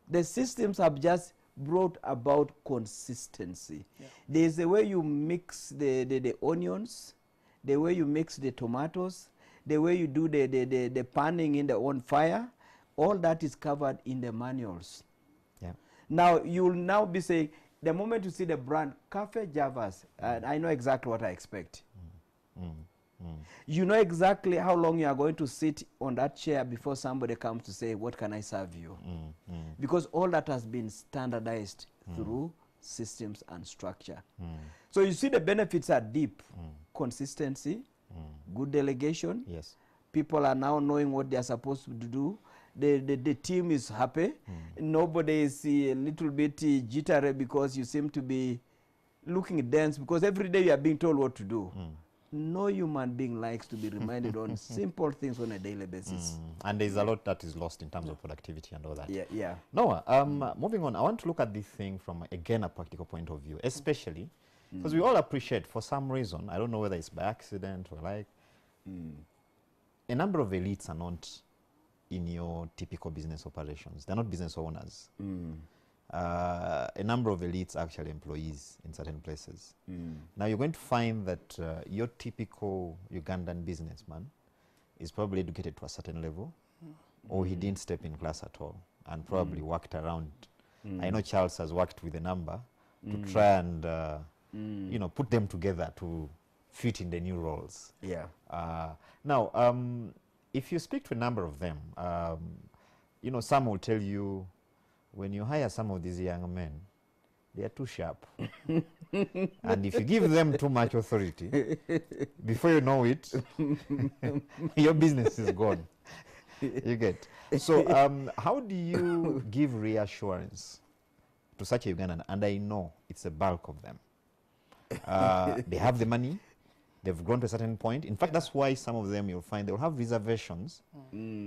The systems have just brought about consistency. Yeah. There's the way you mix the onions, the way you mix the tomatoes, the way you do the panning in the on fire. All that is covered in the manuals. Yeah. Now you'll now be saying, the moment you see the brand Cafe Java's, I know exactly what I expect. You know exactly how long you are going to sit on that chair before somebody comes to say, what can I serve you? Because all that has been standardized through systems and structure. So you see the benefits are deep. Consistency, good delegation. Yes. People are now knowing what they are supposed to do. The team is happy. Nobody is a little bit jittery because you seem to be looking dense, because every day you are being told what to do. No human being likes to be reminded on simple things on a daily basis. And there's a lot that is lost in terms of productivity and all that. Yeah, yeah. Noah, moving on, I want to look at this thing from, again, a practical point of view, especially because we all appreciate, for some reason, I don't know whether it's by accident or like, a number of elites are not in your typical business operations. They're not business owners. A number of elites are actually employees in certain places. Now you're going to find that your typical Ugandan businessman is probably educated to a certain level, or he didn't step in class at all and probably worked around. I know Charles has worked with a number to try and you know, put them together to fit in the new roles. Yeah. Now, if you speak to a number of them, you know, some will tell you, when you hire some of these young men, they are too sharp. And if you give them too much authority, before you know it, your business is gone. You get. So how do you give reassurance to such a Ugandan? And I know it's a bulk of them. They have the money. They've grown to a certain point. In fact, that's why some of them you'll find they'll have reservations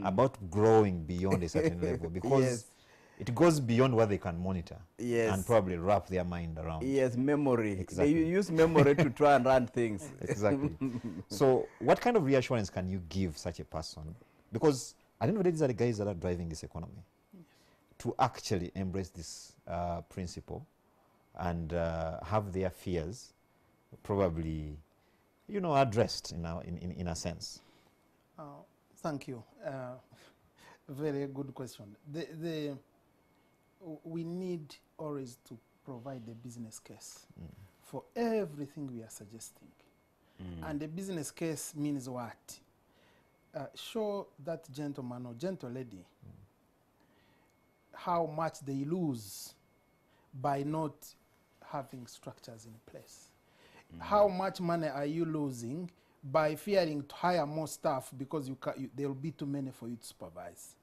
about growing beyond a certain level, because Yes. it goes beyond what they can monitor Yes. and probably wrap their mind around. Yes, memory. Exactly. They use memory to try and run things. Exactly. So what kind of reassurance can you give such a person? Because at the end of the day, these are the guys that are driving this economy, to actually embrace this principle and have their fears probably, you know, addressed in a sense. Thank you. Very good question. We need always to provide a business case for everything we are suggesting. And the business case means what? Show that gentleman or gentle lady how much they lose by not having structures in place. How much money are you losing by fearing to hire more staff because there will be too many for you to supervise?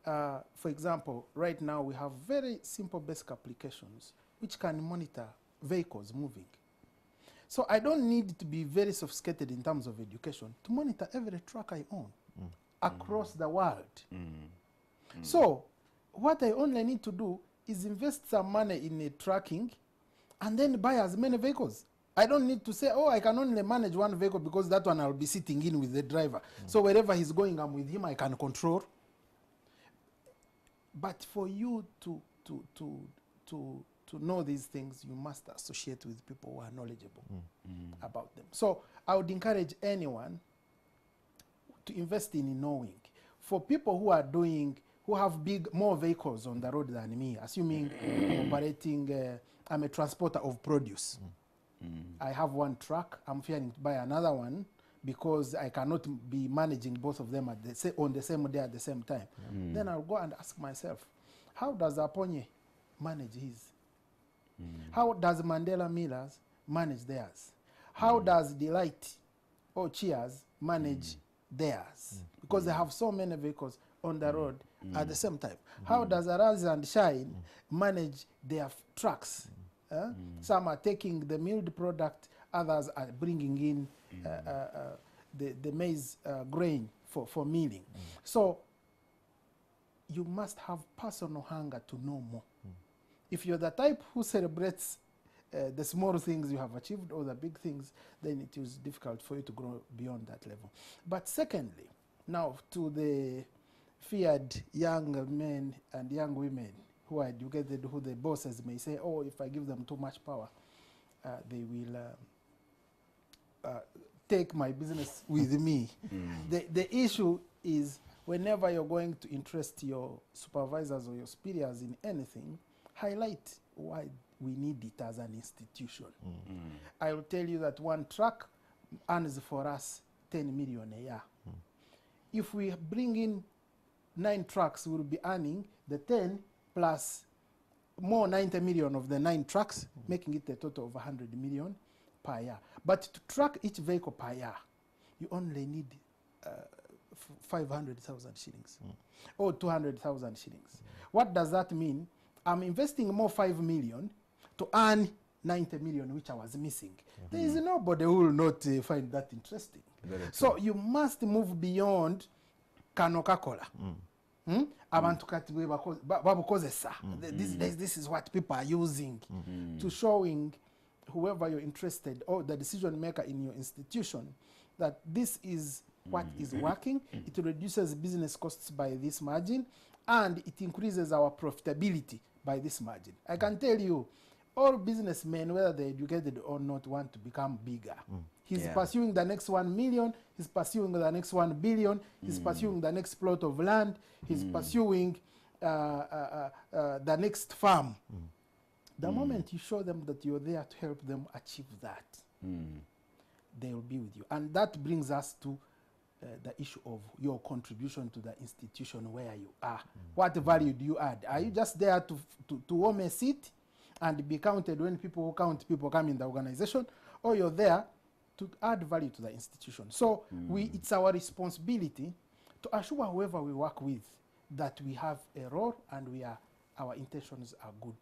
For example, right now we have very simple basic applications which can monitor vehicles moving. So I don't need to be very sophisticated in terms of education to monitor every truck I own across the world. So what I only need to do is invest some money in tracking and then buy as many vehicles I don't need to say, oh, I can only manage one vehicle because that one I'll be sitting in with the driver. So wherever he's going, I'm with him, I can control. But for you to know these things, you must associate with people who are knowledgeable about them. So I would encourage anyone to invest in knowing. For people who are who have more vehicles on the road than me, assuming I'm operating, I'm a transporter of produce. I have one truck, I'm fearing to buy another one because I cannot be managing both of them on the same day at the same time. Then I'll go and ask myself, how does Aponye manage his? How does Mandela Millers manage theirs? How does Delight or Cheers manage theirs? Because they have so many vehicles on the road at the same time. How does Arise and Shine manage their trucks? Some are taking the milled product, others are bringing in the maize grain for milling. So you must have personal hunger to know more. If you're the type who celebrates the small things you have achieved or the big things, then it is difficult for you to grow beyond that level. But secondly, now to the feared young men and young women who are educated, who the bosses may say, oh, if I give them too much power, they will take my business with me. The issue is whenever you're going to interest your supervisors or your superiors in anything, highlight why we need it as an institution. I will tell you that one truck earns for us 10 million a year. If we bring in 9 trucks, we'll be earning the 10 plus more 90 million of the 9 trucks, making it a total of 100 million per year. But to track each vehicle per year, you only need 500,000 shillings or 200,000 shillings. What does that mean? I'm investing more 5 million to earn 90 million, which I was missing. There is nobody who will not find that interesting. So you must move beyond Coca-Cola. Abantu kati babukozesa. This is what people are using to showing whoever you're interested or the decision maker in your institution that this is what is working. It reduces business costs by this margin and it increases our profitability by this margin. I can tell you, all businessmen, whether they're educated or not, want to become bigger. He's pursuing the next 1 million, he's pursuing the next 1 billion, he's pursuing the next plot of land, he's pursuing the next farm. The moment you show them that you're there to help them achieve that, they will be with you. And that brings us to the issue of your contribution to the institution where you are. What value do you add? Are you just there to warm a seat and be counted when people count people come in the organization, or you're there to add value to the institution? So it's our responsibility to assure whoever we work with that we have a role and our intentions are good.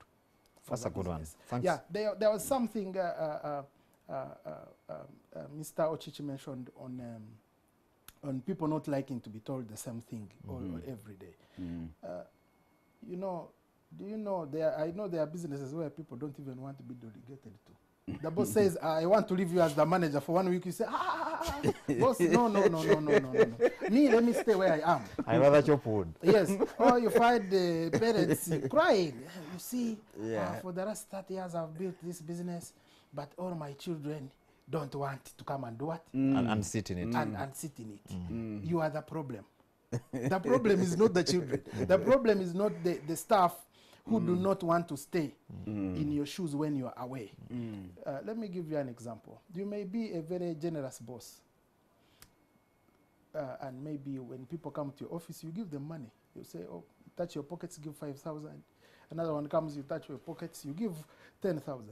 That's a good one. Thanks. Yeah, there was something Mr. OCICI mentioned on people not liking to be told the same thing every day. You know, do you know I know there are businesses where people don't even want to be delegated to. The boss says, I want to leave you as the manager for 1 week. You say, boss, no. Me, let me stay where I am. I rather chop wood. Yes. Or you find the parents crying. You see, for the last 30 years I've built this business, but all my children don't want to come and do what? And sit in it. And sit in it. You are the problem. The problem is not the children. The problem is not the staff who do not want to stay in your shoes when you are away. Let me give you an example. You may be a very generous boss. And maybe when people come to your office, you give them money. You say, oh, touch your pockets, give 5,000. Another one comes, you touch your pockets, you give 10,000.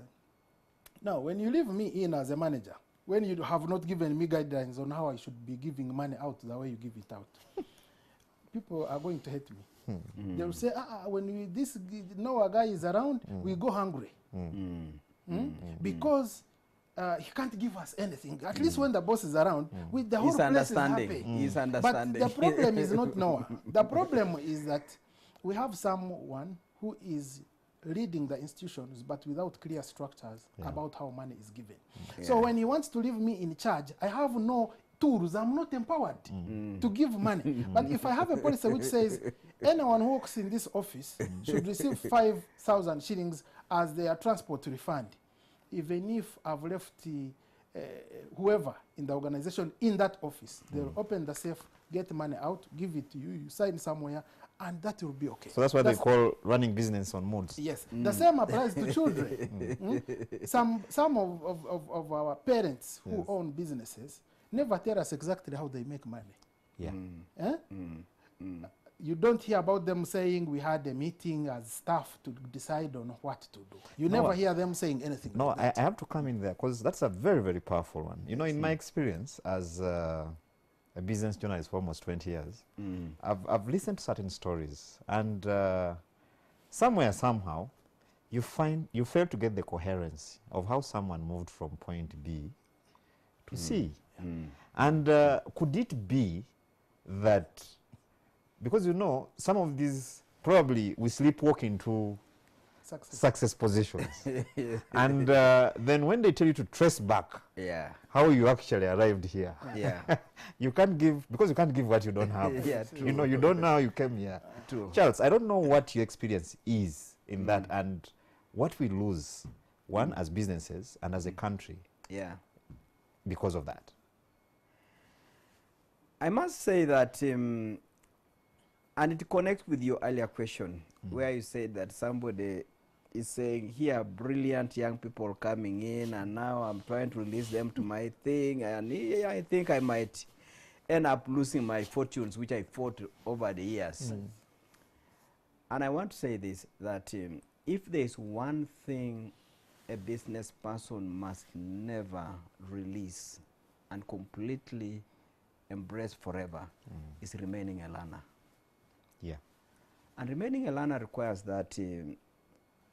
Now, when you leave me in as a manager, when you have not given me guidelines on how I should be giving money out the way you give it out, people are going to hate me. They will say, when this Noah guy is around, we go hungry. Because he can't give us anything. At least when the boss is around, with the whole place is happy. He's understanding. But the problem is not Noah. The problem is that we have someone who is leading the institutions, but without clear structures Yeah. about how money is given. Yeah. So when he wants to leave me in charge, I have no tools. I'm not empowered to give money. But if I have a policy which says anyone who works in this office should receive 5,000 shillings as their transport refund, even if I've left whoever in the organization in that office, they'll open the safe, get the money out, give it to you, you sign somewhere, and that will be okay. So that's why they call running business on moods. Yes, the same applies to children. Some of our parents who Yes. own businesses never tell us exactly how they make money. Yeah. Eh? You don't hear about them saying we had a meeting as staff to decide on what to do. You No, never hear them saying anything No, like that. I have to come in there because that's a very, very powerful one. You know, in my experience as a business journalist for almost 20 years, I've listened to certain stories, and somewhere, somehow, you fail to get the coherence of how someone moved from point B to C. And could it be that, because you know, some of these probably we sleepwalk into success positions. And then when they tell you to trace back Yeah. how you actually arrived here, Yeah. you can't give, because you can't give what you don't have. Yeah, You know, you don't know how you came here. True. Charles, I don't know what your experience is in that and what we lose, one, as businesses and as a country Yeah. because of that. I must say that, and it connects with your earlier question, where you said that somebody is saying, here, brilliant young people coming in, and now I'm trying to release them to my thing, and I think I might end up losing my fortunes, which I fought over the years. And I want to say this, that if there's one thing a business person must never release and completely embrace forever, is remaining a learner. Yeah. And remaining a learner requires that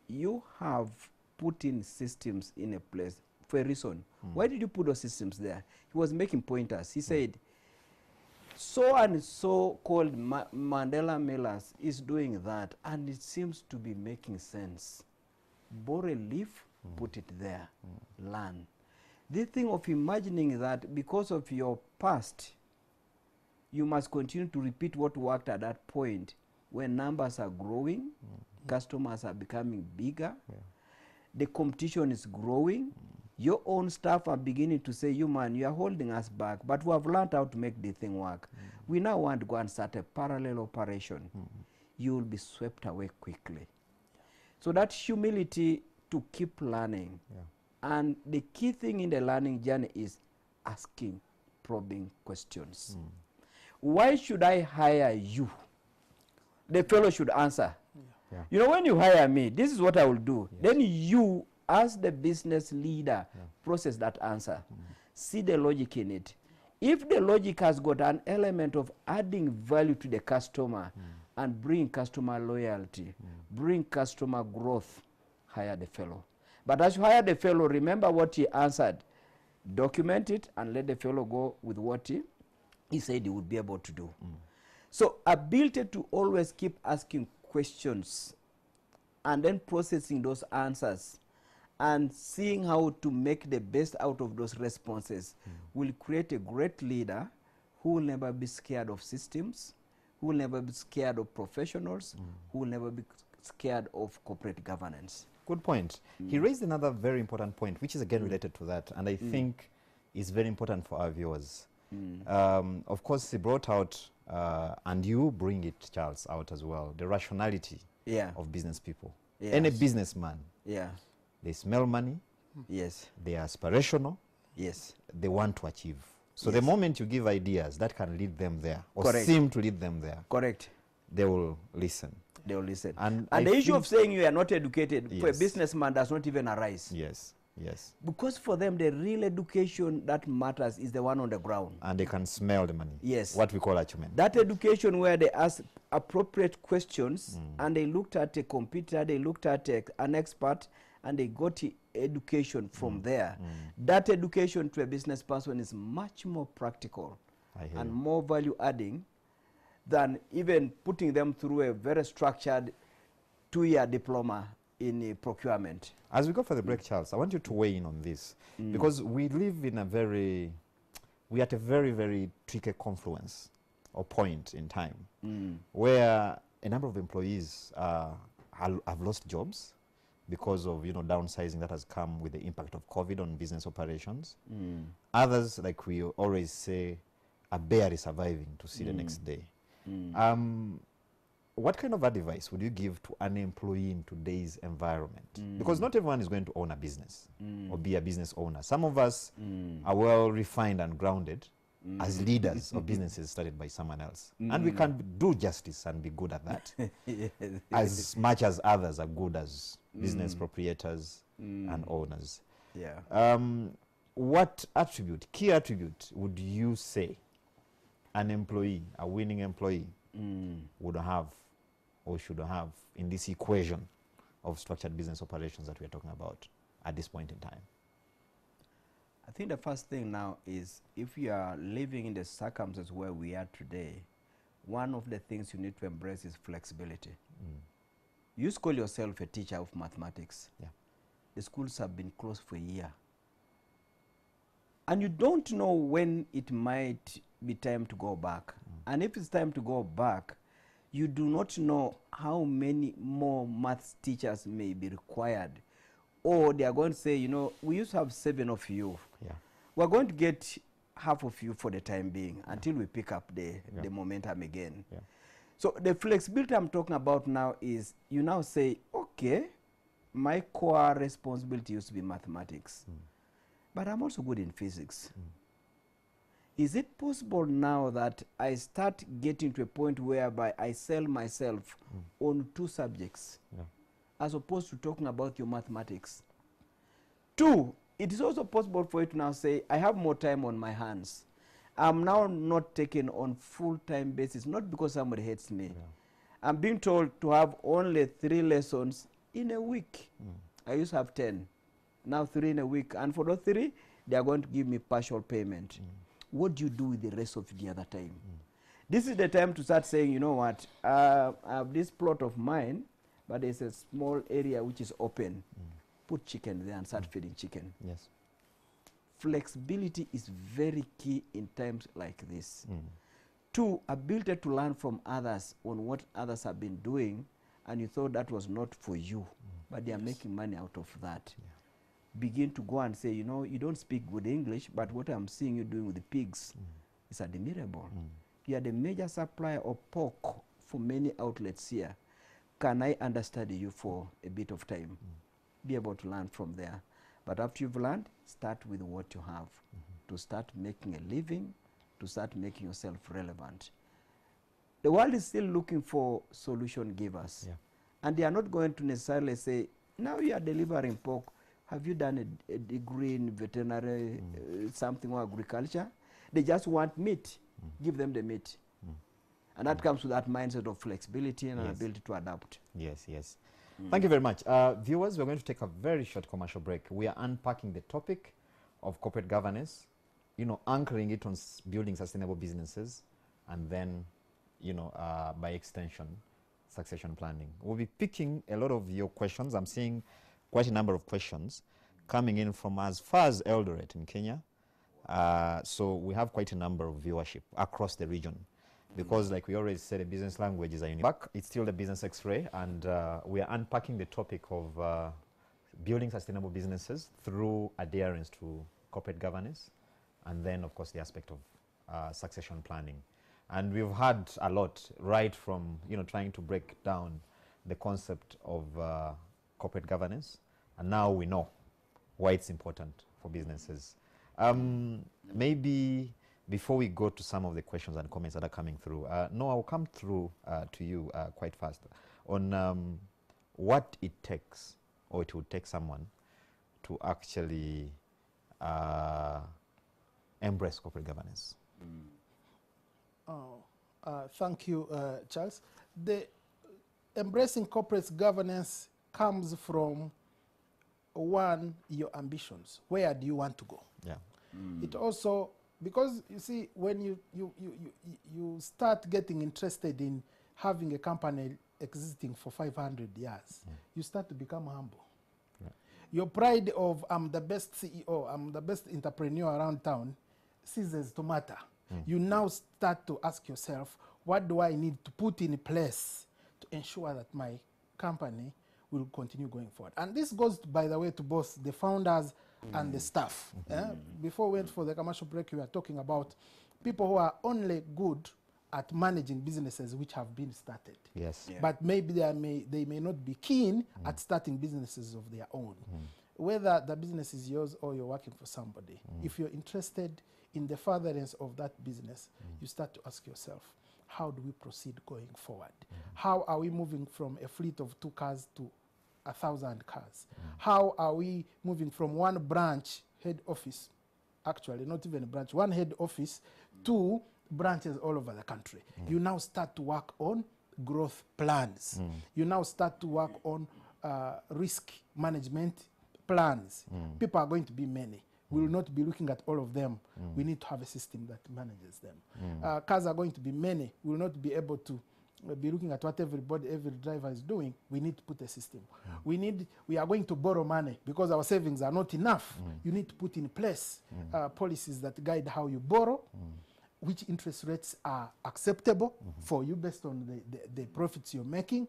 you have put in systems in a place for a reason. Why did you put those systems there? He was making pointers. He said, so and so called Mandela Millers is doing that, and it seems to be making sense. Borrow a leaf, put it there, learn. This thing of imagining that because of your past, you must continue to repeat what worked at that point when numbers are growing, customers are becoming bigger, the competition is growing, your own staff are beginning to say, you man, you are holding us back, but we have learned how to make this thing work. We now want to go and start a parallel operation. You will be swept away quickly. So that humility to keep learning. And the key thing in the learning journey is asking probing questions. Why should I hire you? The fellow should answer. You know, when you hire me, this is what I will do. Then you, as the business leader, process that answer. See the logic in it. If the logic has got an element of adding value to the customer and bring customer loyalty, bring customer growth, hire the fellow. But as you hire the fellow, remember what he answered. Document it and let the fellow go with what he said he would be able to do. So ability to always keep asking questions and then processing those answers and seeing how to make the best out of those responses will create a great leader who will never be scared of systems, who will never be scared of professionals, who will never be scared of corporate governance. Good point. He raised another very important point, which is again related to that, and I think is very important for our viewers. Of course, he brought out, and you bring it, Charles, out as well, the rationality of business people. Yes. Any businessman, Yeah. they smell money, Yes. they are aspirational, Yes. they want to achieve. So the moment you give ideas that can lead them there, or Correct. seem to lead them there, Correct. they will listen. They will listen. And And I the issue of think- saying you are not educated for a Yes. businessman does not even arise. Yes, yes. Because for them, the real education that matters is the one on the ground. And they can smell the money. Yes. What we call achievement. That education where they ask appropriate questions and they looked at a computer, they looked at an expert, and they got education from there. That education to a business person is much more practical I hear and you. more value adding than even putting them through a very structured 2-year diploma in procurement. As we go for the break, Charles, I want you to weigh in on this because we live in we're at a very, very tricky confluence or point in time where a number of employees have lost jobs because of downsizing that has come with the impact of COVID on business operations. Others, like we always say, are barely surviving to see the next day. What kind of advice would you give to an employee in today's environment? Because not everyone is going to own a business or be a business owner. Some of us are well refined and grounded as leaders of businesses started by someone else. And we can do justice and be good at that as much as others are good as business proprietors and owners. Yeah. What key attribute would you say an employee, a winning employee, would have or should have in this equation of structured business operations that we're talking about at this point in time? I think the first thing now is if you are living in the circumstances where we are today, one of the things you need to embrace is flexibility. You call yourself a teacher of mathematics. Yeah. The schools have been closed for a year. And you don't know when it might be time to go back. And if it's time to go back, you do not know how many more maths teachers may be required. Or they are going to say, we used to have 7 of you. Yeah. We're going to get half of you for the time being until we pick up the momentum again. Yeah. So the flexibility I'm talking about now is you now say, okay, my core responsibility used to be mathematics, but I'm also good in physics. Is it possible now that I start getting to a point whereby I sell myself on 2 subjects as opposed to talking about your mathematics? 2, it is also possible for you to now say, I have more time on my hands. I'm now not taken on full-time basis, not because somebody hates me. I'm being told to have only 3 lessons in a week. I used to have 10, now 3 in a week. And for those 3, they are going to give me partial payment. What do you do with the rest of the other time? This is the time to start saying, you know what, I have this plot of mine, but there's a small area which is open. Put chicken there and start feeding chicken. Yes. Flexibility is very key in times like this. 2, ability to learn from others on what others have been doing, and you thought that was not for you, but they are making money out of that. Begin to go and say, you don't speak good English, but what I'm seeing you doing with the pigs is admirable. You are the major supplier of pork for many outlets here. Can I understudy you for a bit of time? Be able to learn from there. But after you've learned, start with what you have to start making a living, to start making yourself relevant. The world is still looking for solution givers. And they are not going to necessarily say, now you are delivering pork. Have you done a degree in veterinary, something or agriculture? They just want meat. Give them the meat. And that comes with that mindset of flexibility and an ability to adapt. Yes, yes. Thank you very much. Viewers, we're going to take a very short commercial break. We are unpacking the topic of corporate governance, anchoring it on building sustainable businesses, and then, by extension, succession planning. We'll be picking a lot of your questions. I'm seeing quite a number of questions coming in from as far as Eldoret in Kenya. So we have quite a number of viewership across the region. Because like we already said, a business language is a unique. It's still the business X-ray, and we are unpacking the topic of building sustainable businesses through adherence to corporate governance, and then of course the aspect of succession planning. And we've had a lot, right from trying to break down the concept of corporate governance, and now we know why it's important for businesses. Maybe before we go to some of the questions and comments that are coming through, Noah, I'll come through to you quite fast on what it takes, or it would take someone to actually embrace corporate governance. Thank you, Charles. The embracing corporate governance comes from, 1, your ambitions. Where do you want to go? Yeah. It also, because you see, when you start getting interested in having a company existing for 500 years, you start to become humble. Your pride of I'm the best CEO, I'm the best entrepreneur around town ceases to matter. You now start to ask yourself, what do I need to put in place to ensure that my company will continue going forward? And this goes, by the way, to both the founders and the staff. Before we went for the commercial break, we were talking about people who are only good at managing businesses which have been started. Yes. Yeah. But maybe they may not be keen at starting businesses of their own. Whether the business is yours or you're working for somebody, if you're interested in the furtherance of that business, you start to ask yourself, how do we proceed going forward? How are we moving from a fleet of 2 cars to 1,000 cars? How are we moving from one branch head office, actually not even a branch, one head office to branches all over the country? You now start to work on growth plans. You now start to work on risk management plans. People are going to be many. We will not be looking at all of them. We need to have a system that manages them. Cars are going to be many. We will not be able to be looking at what every driver is doing. We need to put a system. We are going to borrow money because our savings are not enough. You need to put in place policies that guide how you borrow, which interest rates are acceptable for you based on the profits you're making.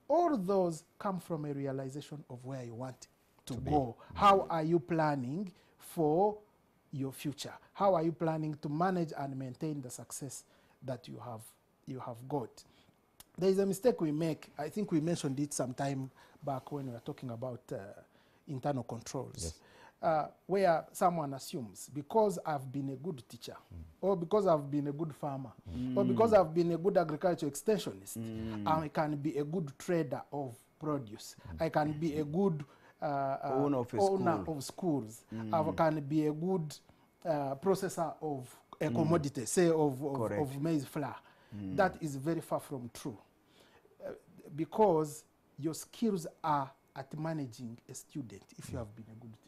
All those come from a realization of where you want to go. How are you planning for your future? How are you planning to manage and maintain the success that you have got? There is a mistake we make. I think we mentioned it some time back when we were talking about internal controls. Where someone assumes, because I've been a good teacher, or because I've been a good farmer, or because I've been a good agricultural extensionist, I can be a good trader of produce. I can be a good owner of schools. I can be a good processor of a commodity, say of maize flour. That is very far from true. Because your skills are at managing a student if you have been a good teacher.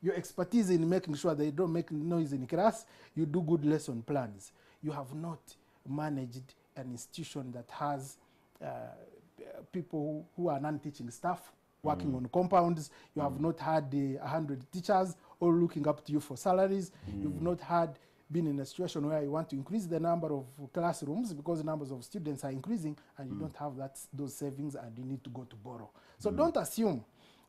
Your expertise in making sure they don't make noise in class, you do good lesson plans. You have not managed an institution that has people who are non-teaching staff working on compounds. You have not had 100 teachers all looking up to you for salaries. You've not been in a situation where you want to increase the number of classrooms because the numbers of students are increasing, and you don't have those savings, and you need to go to borrow. So don't assume,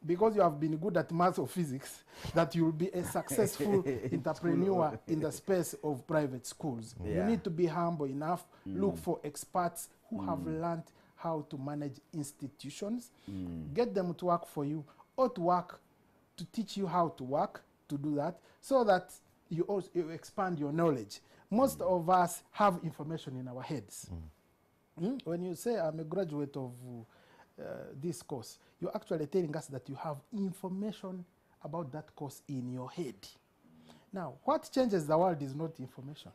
because you have been good at math or physics, that you will be a successful entrepreneur in the space of private schools. You need to be humble enough, look for experts who have learned how to manage institutions, get them to work for you, or to work to teach you how to work, to do that, so that you expand your knowledge. Most of us have information in our heads. When you say, I'm a graduate of this course, you're actually telling us that you have information about that course in your head. Now, what changes the world is not information.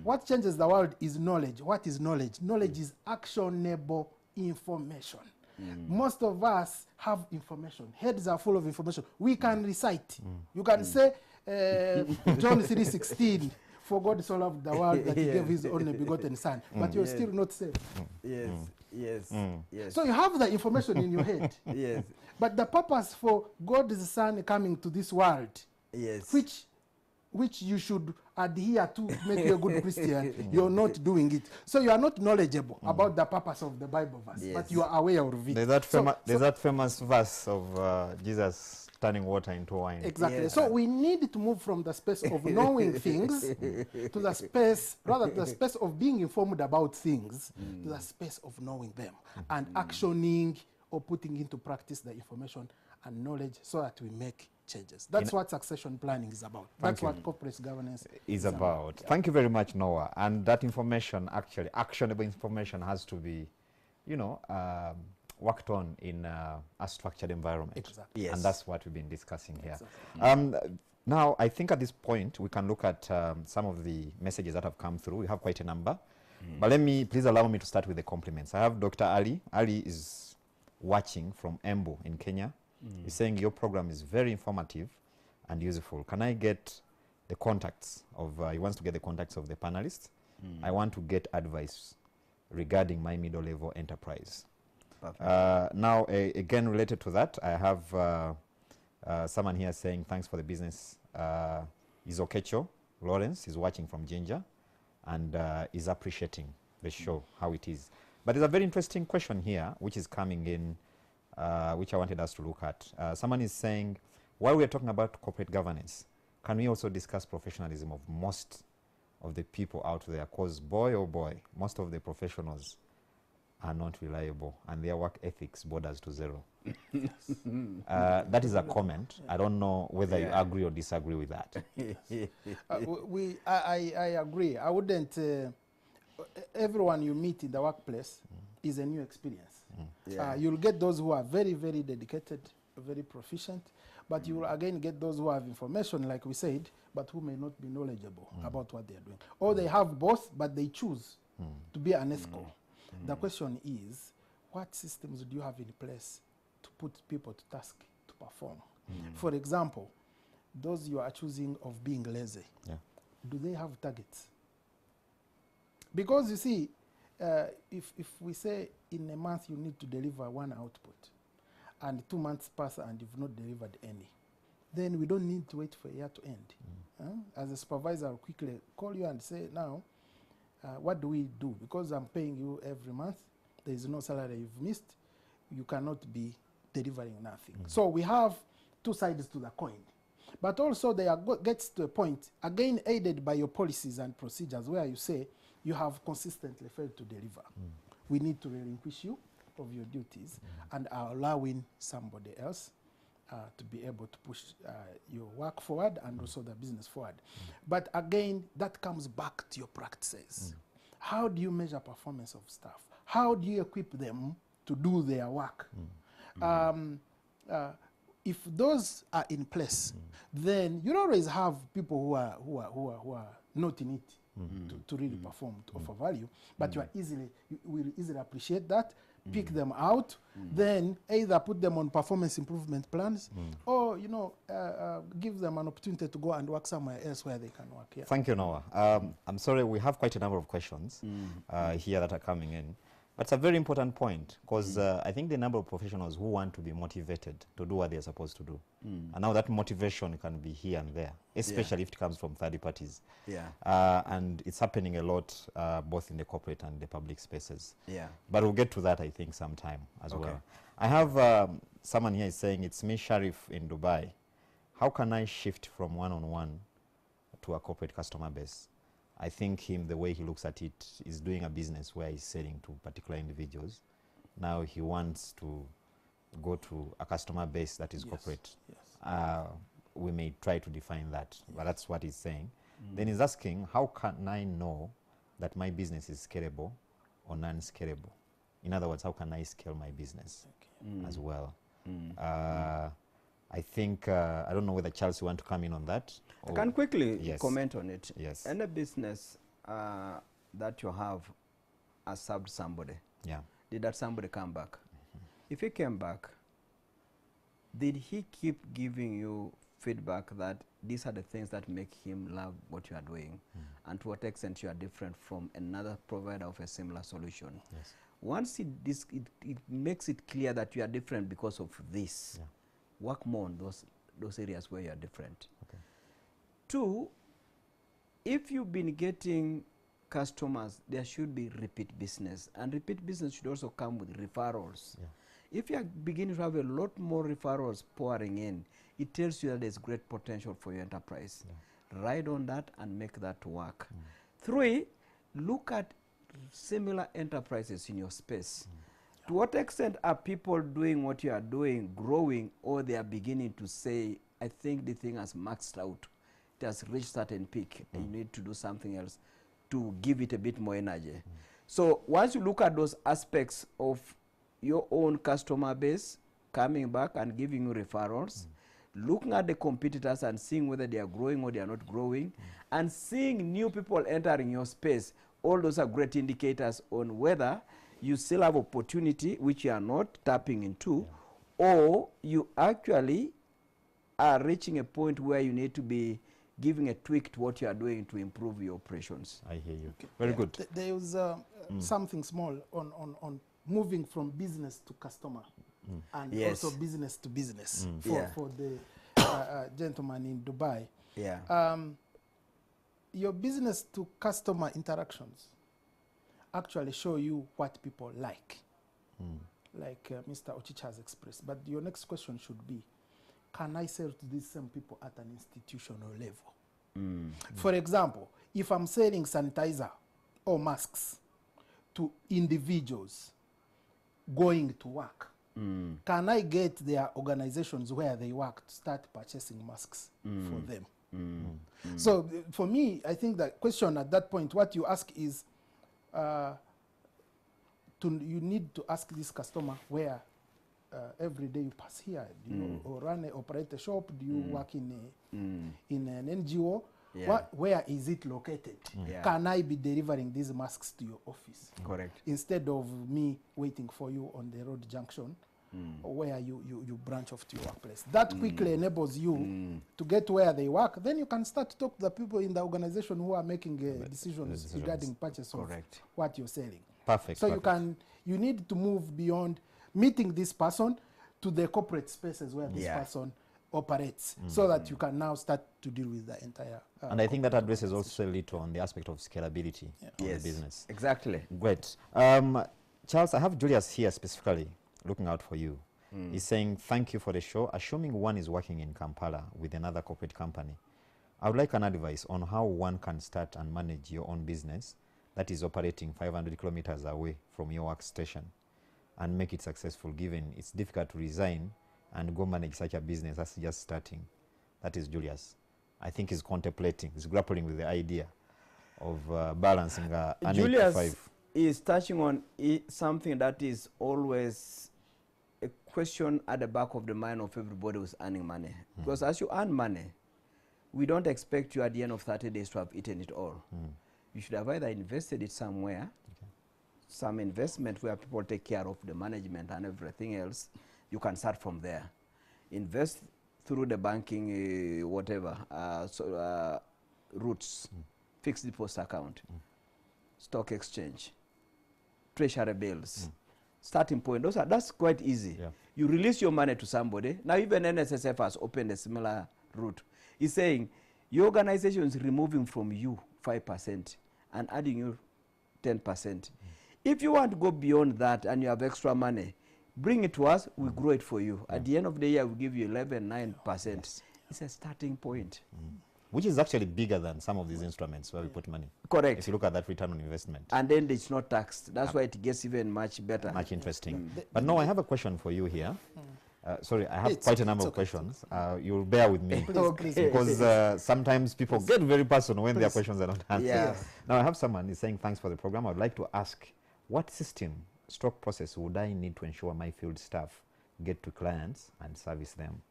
What changes the world is knowledge. What is knowledge? Knowledge is actionable information. Most of us have information. Heads are full of information. We can recite. You can say, John 3:16, for God so loved the world that he gave his only begotten son. But you're still not saved. Yes. So you have the information in your head. But the purpose for God's son coming to this world, which you should adhere to make you a good Christian, you're not doing it. So you are not knowledgeable about the purpose of the Bible verse, but you are aware of it. There's that famous verse of Jesus turning water into wine. Exactly. So we need to move from the space of knowing things to the space, rather the space of being informed about things, to the space of knowing them and actioning or putting into practice the information and knowledge so that we make changes. That's what succession planning is about. That's what corporate governance is about. Thank you very much, Noah. And that information, actually, actionable information, has to be, worked on in a structured environment. Exactly. And that's what we've been discussing here. Now, I think at this point, we can look at some of the messages that have come through. We have quite a number. But please allow me to start with the compliments. I have Dr. Ali. Ali is watching from Embu in Kenya. He's saying your program is very informative and useful. Can I get the contacts of, he wants to get the contacts of the panelists. I want to get advice regarding my middle-level enterprise. Perfect. Now, again, related to that, I have someone here saying thanks for the business. Is Okecho Lawrence is watching from Jinja and is appreciating the show, how it is. But there's a very interesting question here which is coming in, which I wanted us to look at. Someone is saying, while we're talking about corporate governance, can we also discuss professionalism of most of the people out there? Because boy, oh boy, most of the professionals are not reliable and their work ethics borders to zero. That is a comment. I don't know whether you agree or disagree with that. I agree. I wouldn't, everyone you meet in the workplace is a new experience. Yeah. You'll get those who are very, very dedicated, very proficient, but you will again get those who have information, like we said, but who may not be knowledgeable about what they're doing. Or they have both, but they choose to be unethical. The question is, what systems do you have in place to put people to task to perform? For example, those you are choosing of being lazy, do they have targets? Because you see, if we say in a month you need to deliver one output, and 2 months pass and you've not delivered any, then we don't need to wait for a year to end. As a supervisor, I'll quickly call you and say, now, what do we do? Because I'm paying you every month, there is no salary you've missed, you cannot be delivering nothing. So we have two sides to the coin. But also there gets to a point, again aided by your policies and procedures, where you say you have consistently failed to deliver. We need to relinquish you of your duties and are allowing somebody else to be able to push your work forward and also the business forward. But again, that comes back to your practices. How do you measure performance of staff? How do you equip them to do their work? If those are in place, then you always have people who are not in it to really perform, to offer value. But you will easily appreciate that, pick them out, then either put them on performance improvement plans, or give them an opportunity to go and work somewhere else where they can work. Thank you, Noah. I'm sorry, we have quite a number of questions here that are coming in. That's a very important point, because I think the number of professionals who want to be motivated to do what they're supposed to do. And now that motivation can be here and there, especially if it comes from third parties. And it's happening a lot, both in the corporate and the public spaces. But we'll get to that, I think, sometime as well. I have someone here is saying, it's me, Sharif, in Dubai. How can I shift from one-on-one to a corporate customer base? I think the way he looks at it, is doing a business where he's selling to particular individuals. Now he wants to go to a customer base that is corporate. We may try to define that, but that's what he's saying. Then he's asking, how can I know that my business is scalable or non-scalable? In other words, how can I scale my business as well? I think, I don't know whether Charles, you want to come in on that? I can quickly comment on it. Yes. Any business that you have has served somebody. Did that somebody come back? If he came back, did he keep giving you feedback that these are the things that make him love what you are doing, and to what extent you are different from another provider of a similar solution? Once it makes it clear that you are different because of this, work more on those areas where you are different. Two, if you've been getting customers, there should be repeat business, and repeat business should also come with referrals. If you are beginning to have a lot more referrals pouring in, it tells you that there's great potential for your enterprise. Ride on that and make that work. Three, look at similar enterprises in your space. To what extent are people doing what you are doing, growing, or they are beginning to say, I think the thing has maxed out, it has reached certain peak, and you need to do something else to give it a bit more energy. So once you look at those aspects of your own customer base coming back and giving you referrals, looking at the competitors and seeing whether they are growing or they are not growing, and seeing new people entering your space, all those are great indicators on whether you still have opportunity which you are not tapping into, or you actually are reaching a point where you need to be giving a tweak to what you are doing to improve your operations. I hear you. Very good. There was something small on moving from business to customer and Yes. also business to business Yeah. for the gentleman in Dubai. Yeah. Your business to customer interactions actually show you what people like Mr. Ochich has expressed. But your next question should be, can I sell to these same people at an institutional level? For example, if I'm selling sanitizer or masks to individuals going to work, can I get their organizations where they work to start purchasing masks for them? So for me, I think the question at that point, what you ask is, you need to ask this customer where every day you pass here, do you or operate a shop? Do you work in an NGO? Yeah. Where is it located? Yeah. Can I be delivering these masks to your office? Correct. Instead of me waiting for you on the road junction where you branch off to your workplace. That quickly enables you to get where they work. Then you can start to talk to the people in the organization who are making decisions regarding purchase of Correct. what you're selling. Perfect. So perfect. you need to move beyond meeting this person to the corporate spaces where this Yeah. person operates, so that you can now start to deal with the entire. And I think that addresses also little on the aspect of scalability of Yes. the business. Exactly. Great. Charles, I have Julius here specifically looking out for you. He's saying, thank you for the show. Assuming one is working in Kampala with another corporate company, I would like an advice on how one can start and manage your own business that is operating 500 kilometers away from your workstation and make it successful, given it's difficult to resign and go manage such a business that's just starting. That is Julius. I think he's contemplating, he's grappling with the idea of balancing an 8 to Julius 5. is touching on something that is always a question at the back of the mind of everybody who's earning money. Because as you earn money, we don't expect you at the end of 30 days to have eaten it all. You should have either invested it somewhere, some investment where people take care of the management and everything else. You can start from there. Invest through the banking, routes, fixed deposit account, stock exchange, treasury bills. Starting point, that's quite easy. Yeah. You release your money to somebody. Now even NSSF has opened a similar route. It's saying your organization is removing from you 5% and adding you 10%. If you want to go beyond that and you have extra money, bring it to us, we grow it for you. At the end of the year, we give you 9%. It's a starting point. Which is actually bigger than some of these instruments where we put money. Correct. If you look at that return on investment. And then it's not taxed. That's why it gets even much better. Much interesting. But no, I have a question for you here. Sorry, I have It's- quite a number it's of okay, questions. You'll bear with me. Please, Because sometimes people get very personal when their Please. questions are not answered. Yeah. Now I have someone who's saying thanks for the program. I'd like to ask, what system, stroke process would I need to ensure my field staff get to clients and service them?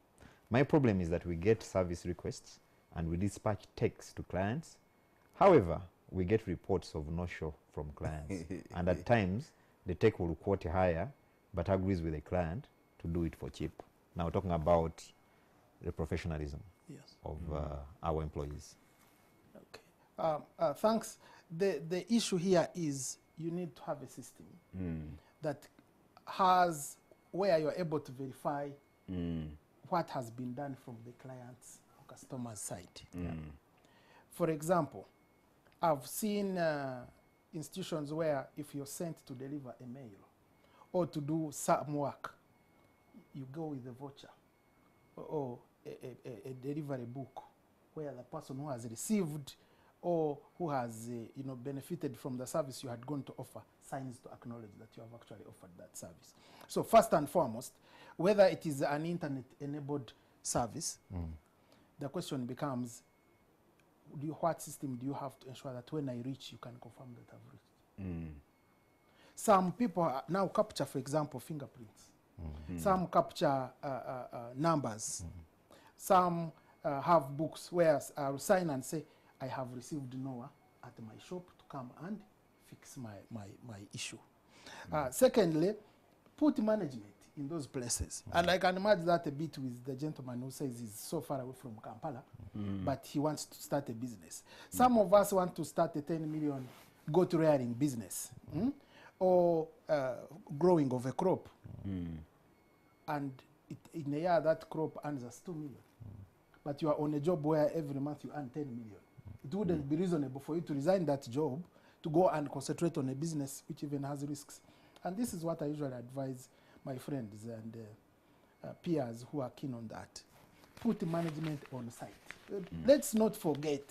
My problem is that we get service requests and we dispatch texts to clients. However, we get reports of no-show from clients. And at times, the tech will quote higher, but agrees with the client to do it for cheap. Now talking about the professionalism Yes. of our employees. Okay. Thanks. The issue here is you need to have a system that has where you're able to verify what has been done from the client's or customer's side. For example, I've seen institutions where if you're sent to deliver a mail or to do some work, you go with a voucher or a delivery book where the person who has received or who has benefited from the service you had gone to offer signs to acknowledge that you have actually offered that service. So first and foremost, whether it is an internet-enabled service, the question becomes, what system do you have to ensure that when I reach, you can confirm that I've reached? Some people now capture, for example, fingerprints. Some capture numbers. Some have books where I'll sign and say, I have received Noah at my shop to come and fix my issue. Secondly, put management in those places. And I can imagine that a bit with the gentleman who says he's so far away from Kampala, but he wants to start a business. Some of us want to start a 10 million goat rearing business, or growing of a crop, and in a year that crop earns us 2 million. But you are on a job where every month you earn 10 million. It wouldn't be reasonable for you to resign that job to go and concentrate on a business which even has risks. And this is what I usually advise my friends and peers who are keen on that. Put management on site. Let's not forget,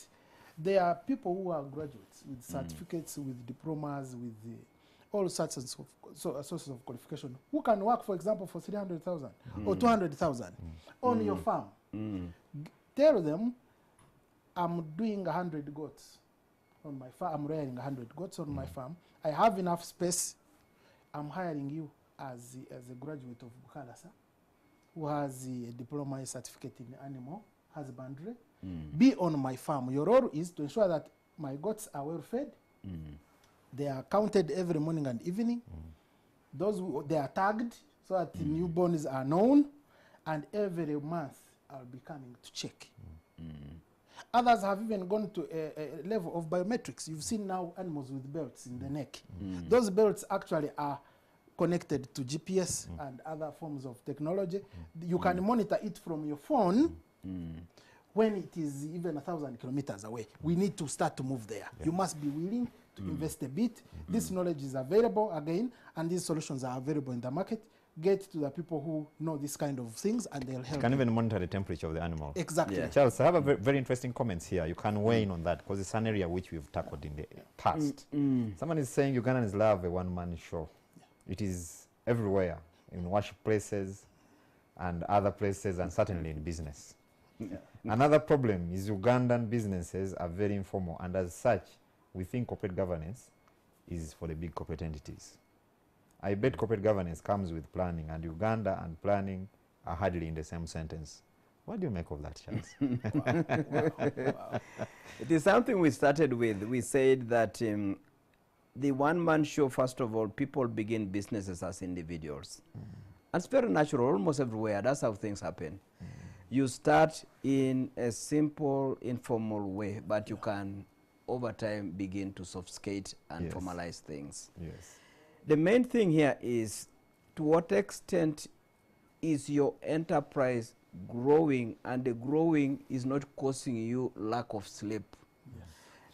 there are people who are graduates with certificates, with diplomas, with all sorts of sources of qualification, who can work, for example, for 300,000 or 200,000 on your farm. Tell them, I'm doing 100 goats on my farm. I'm rearing 100 goats on my farm. I have enough space. I'm hiring you as a graduate of Bukalasa, who has a diploma, a certificate in animal husbandry. Be on my farm. Your role is to ensure that my goats are well fed. They are counted every morning and evening. They are tagged so that the newborns are known, and every month I'll be coming to check. Others have even gone to a level of biometrics. You've seen now animals with belts in the neck. Those belts actually are connected to GPS and other forms of technology. You can monitor it from your phone when it is even 1,000 kilometers away. We need to start to move there. You must be willing to invest a bit. This knowledge is available again, and these solutions are available in the market. Get to the people who know this kind of things, and they'll help. You can even monitor the temperature of the animal. Exactly. Yeah. Charles, I have a very interesting comments here. You can weigh in on that, because it's an area which we've tackled in the past. Someone is saying Ugandans love a one-man show. It is everywhere, in worship places and other places, and certainly in business. Another problem is Ugandan businesses are very informal, and as such, we think corporate governance is for the big corporate entities. I bet corporate governance comes with planning, and Uganda and planning are hardly in the same sentence. What do you make of that, Charles? Wow. It is something we started with. We said that the one-man show, first of all, people begin businesses as individuals. And it's very natural, almost everywhere. That's how things happen. You start in a simple, informal way, but you can, over time, begin to sophisticate and formalize things. Yes. The main thing here is, to what extent is your enterprise growing, and the growing is not causing you lack of sleep.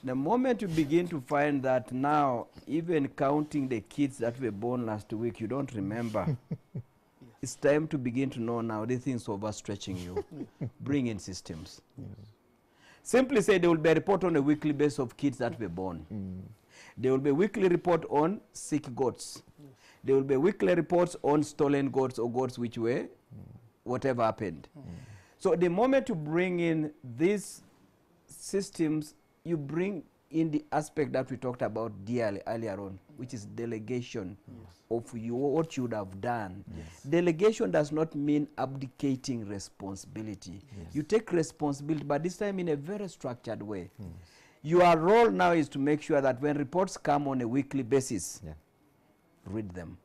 The moment you begin to find that now, even counting the kids that were born last week, you don't remember, it's time to begin to know now this thing's overstretching you. Bring in systems. Simply say there will be a report on a weekly basis of kids that were born. There will be a weekly report on sick goats. There will be weekly reports on stolen goats or goats which were whatever happened. So the moment you bring in these systems, you bring in the aspect that we talked about earlier on, which is delegation of what you would have done. Delegation does not mean abdicating responsibility. You take responsibility, but this time in a very structured way. Your role now is to make sure that when reports come on a weekly basis, read them.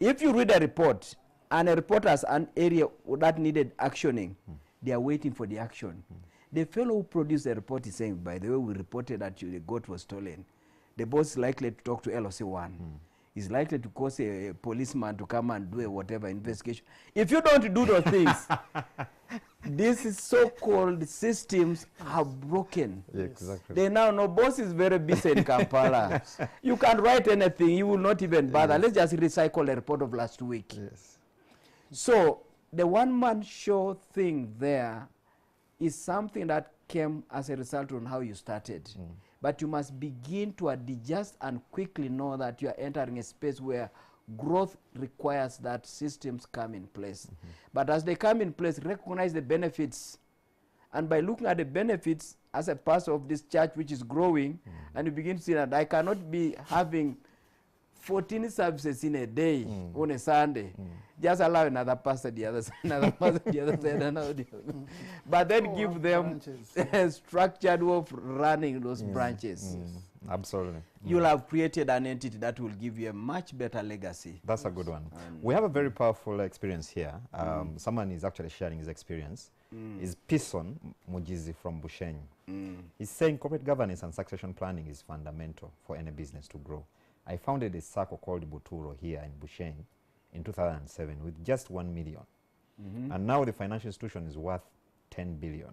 If you read a report, and a report has an area that needed actioning, they are waiting for the action. The fellow who produced the report is saying, by the way, we reported that the goat was stolen. The boss is likely to talk to LOC1. He's likely to cause a policeman to come and do a whatever investigation. If you don't do those things, these so-called systems are broken. Exactly. They now know boss is very busy in Kampala. You can write anything, you will not even bother. Let's just recycle a report of last week. So the one-man show thing there is something that came as a result on how you started. But you must begin to adjust and quickly know that you are entering a space where growth requires that systems come in place. But as they come in place, recognize the benefits. And by looking at the benefits as a part of this church which is growing, and you begin to see that I cannot be having 14 services in a day on a Sunday. Just allow another pastor the other side, another pastor the other side, another the other. But then give them a structured way of running those branches. Absolutely. You'll have created an entity that will give you a much better legacy. That's a good one. We have a very powerful experience here. Someone is actually sharing his experience. is Pison Mugizi from Bushenyi. He's saying corporate governance and succession planning is fundamental for any business to grow. I founded a circle called Buturo here in Bushenyi in 2007 with just 1 million. And now the financial institution is worth 10 billion.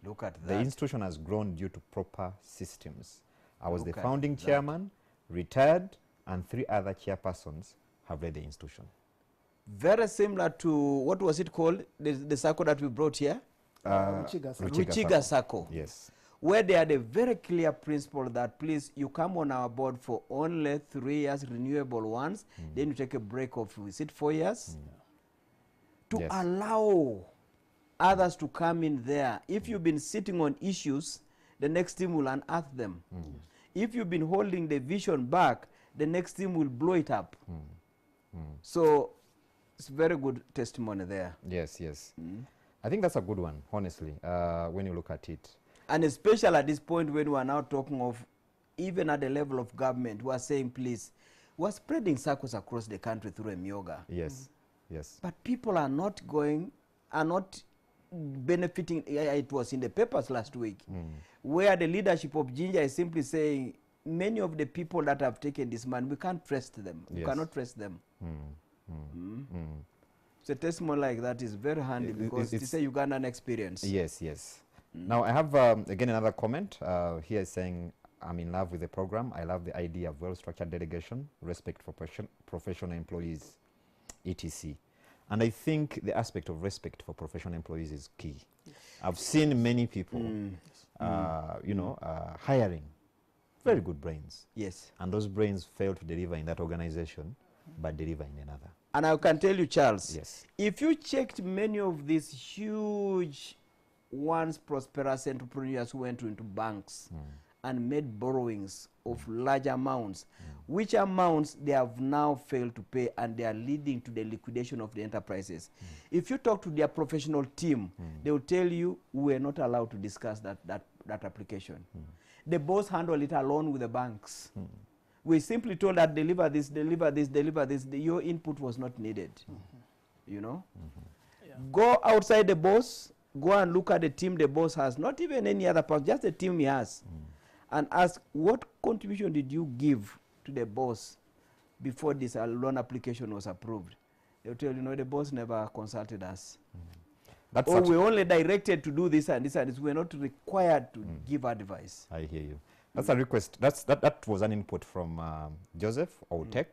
Look at The that. institution has grown due to proper systems. I was Look the at founding that. chairman, retired, and 3 other chairpersons have led the institution. Very similar to, what was it called, the circle that we brought here? Ruchiga, sir. Ruchiga Circle. Yes. Where they had a very clear principle that, please, you come on our board for only 3 years, renewable ones, then you take a break of, is it 4 years? To Yes. allow others to come in there. If you've been sitting on issues, the next team will unearth them. If you've been holding the vision back, the next team will blow it up. So it's very good testimony there. Yes, yes. I think that's a good one, honestly, when you look at it. And especially at this point when we are now talking of, even at the level of government, we are saying, please, we are spreading circles across the country through Emyoga. Yes, yes. But people are not benefiting. It was in the papers last week, where the leadership of Ginger is simply saying, many of the people that have taken this man, we can't trust them. We Yes. cannot trust them. So a testimony like that is very handy because it's a Ugandan experience. Yes, yes. Now, I have, again, another comment here saying, I'm in love with the program. I love the idea of well-structured delegation, respect for professional employees, etc. And I think the aspect of respect for professional employees is key. I've seen many people, hiring very good brains. Yes. And those brains fail to deliver in that organization, but deliver in another. And I can tell you, Charles, Yes. if you checked many of these huge, once prosperous entrepreneurs who went into banks and made borrowings of large amounts, which amounts they have now failed to pay, and they are leading to the liquidation of the enterprises. If you talk to their professional team, they will tell you, we are not allowed to discuss that application. The boss handled it alone with the banks. We simply told that deliver this, deliver this, deliver this. Your input was not needed. You know? Yeah. Go outside the boss, go and look at the team the boss has, not even any other person, just the team he has, and ask, what contribution did you give to the boss before this loan application was approved? They'll tell you, no, the boss never consulted us. That's Or we only directed to do this and this and this. We're not required to give advice. I hear you. That's a request. That was an input from Joseph Outek.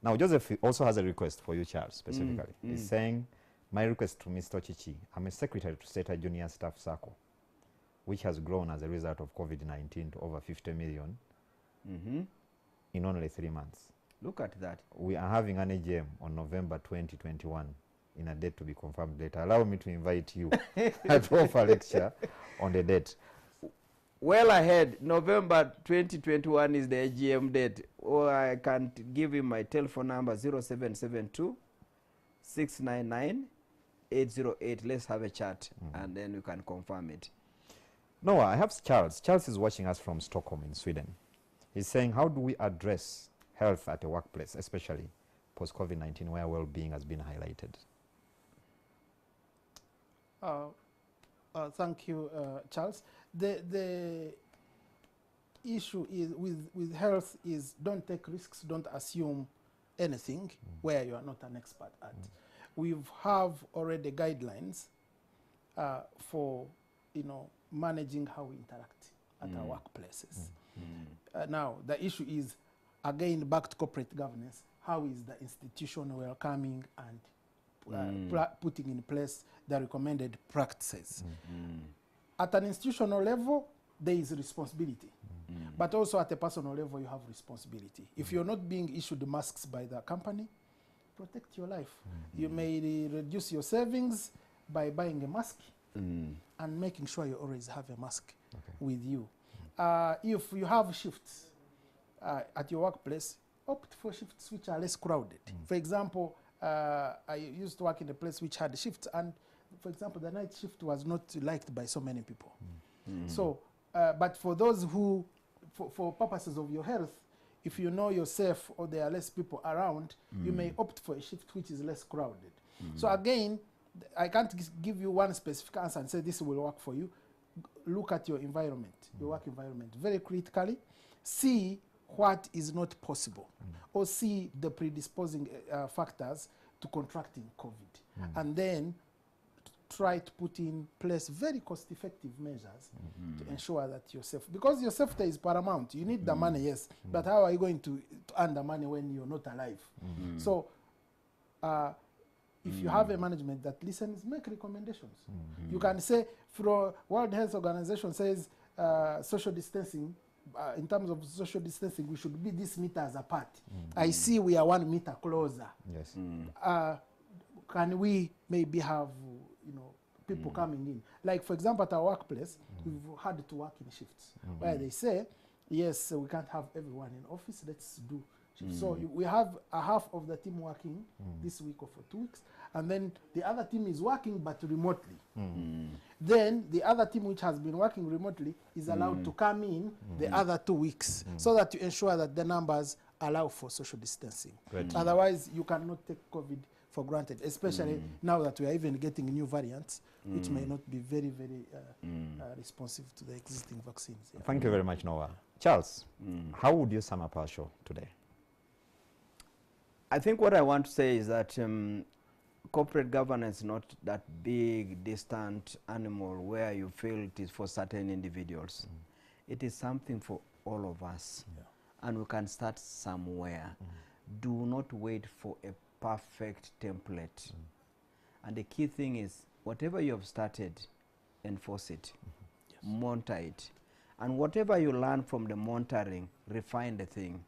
Now, Joseph also has a request for you, Charles, specifically. He's saying, my request to Mr. Chichi, I'm a secretary to set a junior staff circle, which has grown as a result of COVID-19 to over 50 million in only 3 months. Look at that. We are having an AGM on November 2021 in a date to be confirmed later. Allow me to invite you to offer a lecture on the date. Well ahead, November 2021 is the AGM date. Or I can give him my telephone number, 0772 699 808. Let's have a chat and then we can confirm it. No, I have Charles. Charles is watching us from Stockholm in Sweden. He's saying, how do we address health at the workplace, especially post-COVID-19, where well-being has been highlighted? Thank you, Charles. The issue is with health is don't take risks, don't assume anything where you are not an expert at. We have already guidelines for managing how we interact at our workplaces. Now the issue is again back to corporate governance. How is the institution welcoming and putting in place the recommended practices? At an institutional level, there is responsibility. But also at a personal level, you have responsibility. If you're not being issued masks by the company, protect your life. You may reduce your savings by buying a mask and making sure you always have a mask with you. If you have shifts at your workplace, opt for shifts which are less crowded. For example, I used to work in a place which had shifts, and for example, the night shift was not liked by so many people. So, but for those who, for purposes of your health, if you know you're safe or there are less people around, you may opt for a shift which is less crowded. So again, I can't give you one specific answer and say this will work for you. Look at your environment, your work environment, very critically. See what is not possible, or see the predisposing factors to contracting COVID, and then try to put in place very cost-effective measures to ensure that you're safe. Because your safety is paramount. You need the money, yes, but how are you going to earn the money when you're not alive? So if you have a management that listens, make recommendations. You can say, for World Health Organization says social distancing, in terms of social distancing, we should be this meters apart. I see we are 1 meter closer. Yes. Can we maybe have, people coming in? Like, for example, at our workplace, we've had to work in shifts, where they say, yes, we can't have everyone in office, let's do shifts. So we have a half of the team working this week or for 2 weeks, and then the other team is working but remotely. Then the other team which has been working remotely is allowed to come in the other 2 weeks, so that you ensure that the numbers allow for social distancing. Otherwise, you cannot take COVID for granted, especially now that we are even getting new variants, which may not be very, very responsive to the existing vaccines. Yeah. Thank you very much, Noah. Charles, how would you sum up our show today? I think what I want to say is that corporate governance is not that big, distant animal where you feel it is for certain individuals. It is something for all of us, and we can start somewhere. Do not wait for a perfect template. And the key thing is, whatever you have started, enforce it, monitor it. And whatever you learn from the monitoring, refine the thing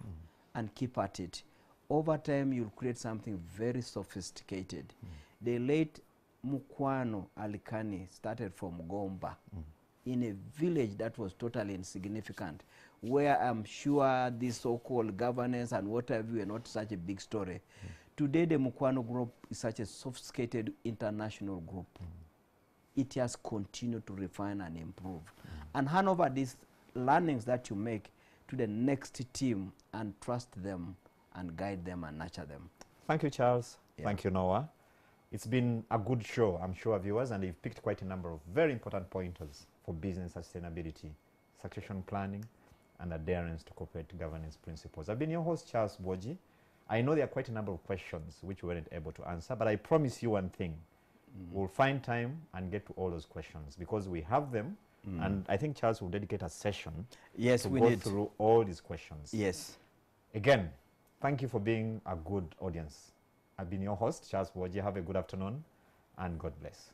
and keep at it. Over time, you'll create something very sophisticated. The late Mukwano Alikani started from Gomba in a village that was totally insignificant, where I'm sure this so-called governance and whatever were not such a big story. Today, the Mukwano group is such a sophisticated international group. It has continued to refine and improve. And hand over these learnings that you make to the next team and trust them and guide them and nurture them. Thank you, Charles. Thank you, Noah. It's been a good show, I'm sure, viewers, and you've picked quite a number of very important pointers for business sustainability, succession planning, and adherence to corporate governance principles. I've been your host, Charles BWOGI. I know there are quite a number of questions which we weren't able to answer, but I promise you one thing. We'll find time and get to all those questions because we have them, and I think Charles will dedicate a session to go through all these questions. Yes. Again, thank you for being a good audience. I've been your host, Charles BWOGI. Have a good afternoon, and God bless.